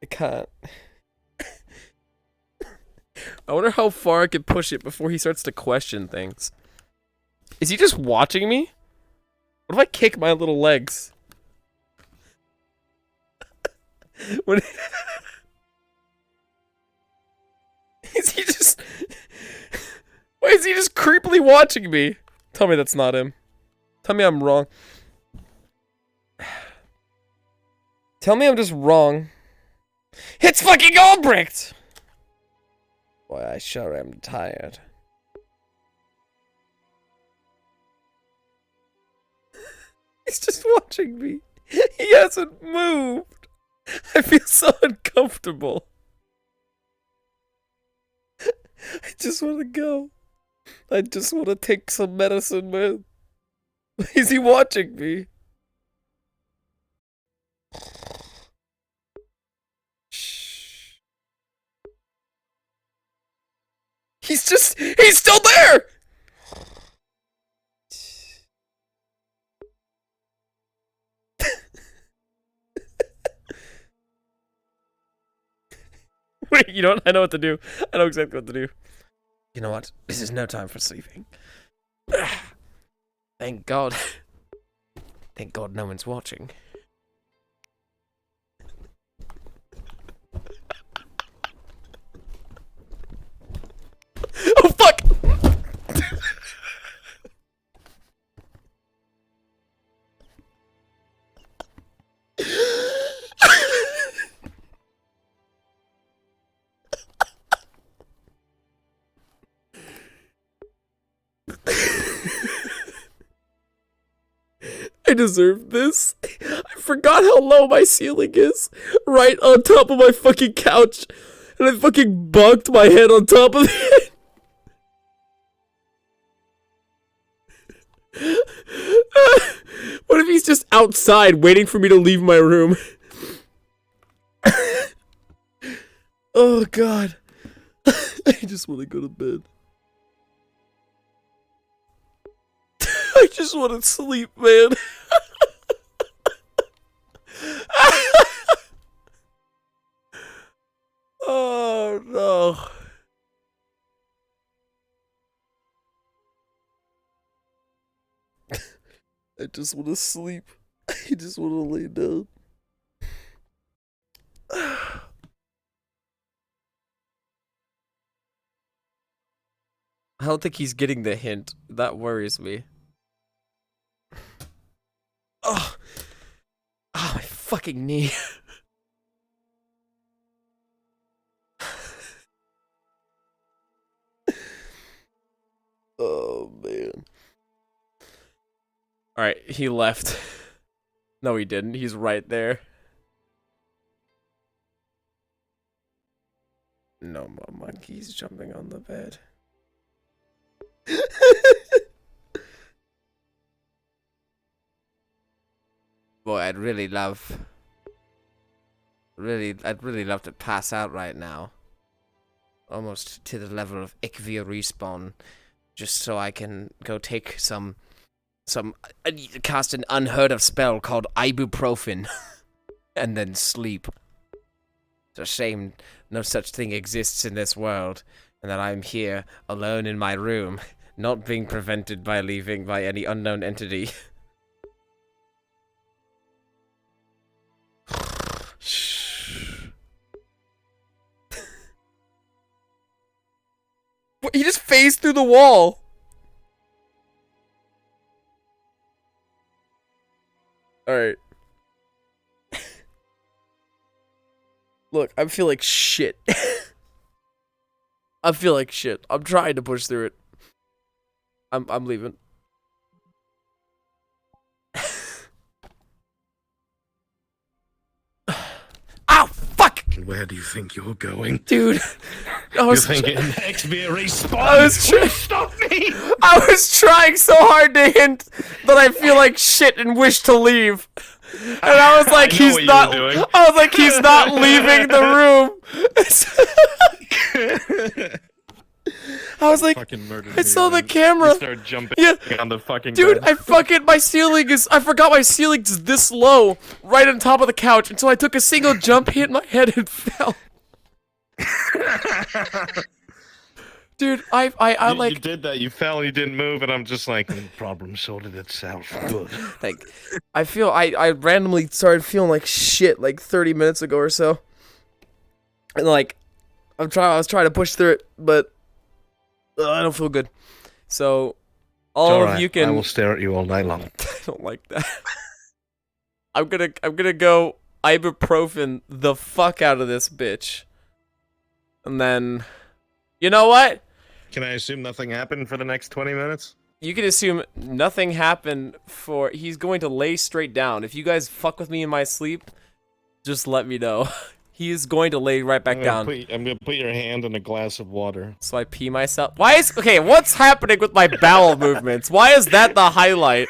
I can't. I wonder how far I could push it before he starts to question things. Is he just watching me? What if I kick my little legs? When is he just... Why is he just creepily watching me? Tell me that's not him. Tell me I'm wrong. Tell me I'm just wrong. It's fucking Albrecht! Boy, I sure am tired. He's just watching me. He hasn't moved. I feel so uncomfortable. I just want to go. I just want to take some medicine, man. Is he watching me? Shh. He's still there! Wait, you know what? I know what to do. I know exactly what to do. You know what? This is no time for sleeping. Thank God. Thank God no one's watching. Oh, fuck! I deserve this. I forgot how low my ceiling is. Right on top of my fucking couch. And I fucking bunked my head on top of it. What if he's just outside waiting for me to leave my room? Oh God. I just want to go to bed. I just want to sleep, man. Oh no. I just want to sleep. I just want to lay down. I don't think he's getting the hint. That worries me. Oh, oh, my fucking knee. Oh, man. Alright, he left. No, he didn't. He's right there. No more monkeys jumping on the bed. Boy, I'd really love to pass out right now. Almost to the level of Ikvia respawn. Just so I can go take some I need to cast an unheard of spell called ibuprofen. And then sleep. It's a shame no such thing exists in this world. And that I'm here, alone in my room, not being prevented by leaving by any unknown entity. He just phased through the wall. Alright. Look, I feel like shit. I feel like shit. I'm trying to push through it. I'm leaving. Ow! Fuck! Where do you think you're going? Dude, I You was think it'll next be a respawn? I was Stop me! I was trying so hard to hint that I feel like shit and wish to leave. And I was like, I know he's what you not. were doing. I was like, he's not leaving the room. I was like, Fucking murdered I me, saw the man. camera. You start jumping Yeah, on the fucking dude, bed. my ceiling is. I forgot my ceiling's this low, right on top of the couch, and so I took a single jump, hit my head, and fell. Dude, I like. You did that. You fell and you didn't move, and I'm just like, the problem sorted itself. Good. Like, I randomly started feeling like shit like 30 minutes ago or so, and like, I was trying to push through it, but I don't feel good. So, all of you can. I will stare at you all night long. I don't like that. I'm gonna go ibuprofen the fuck out of this bitch, and then, you know what? Can I assume nothing happened for the next 20 minutes? You can assume nothing happened for. He's going to lay straight down. If you guys fuck with me in my sleep, just let me know. He is going to lay right back down. I'm gonna put your hand in a glass of water. So I pee myself. Okay, what's happening with my bowel movements? Why is that the highlight?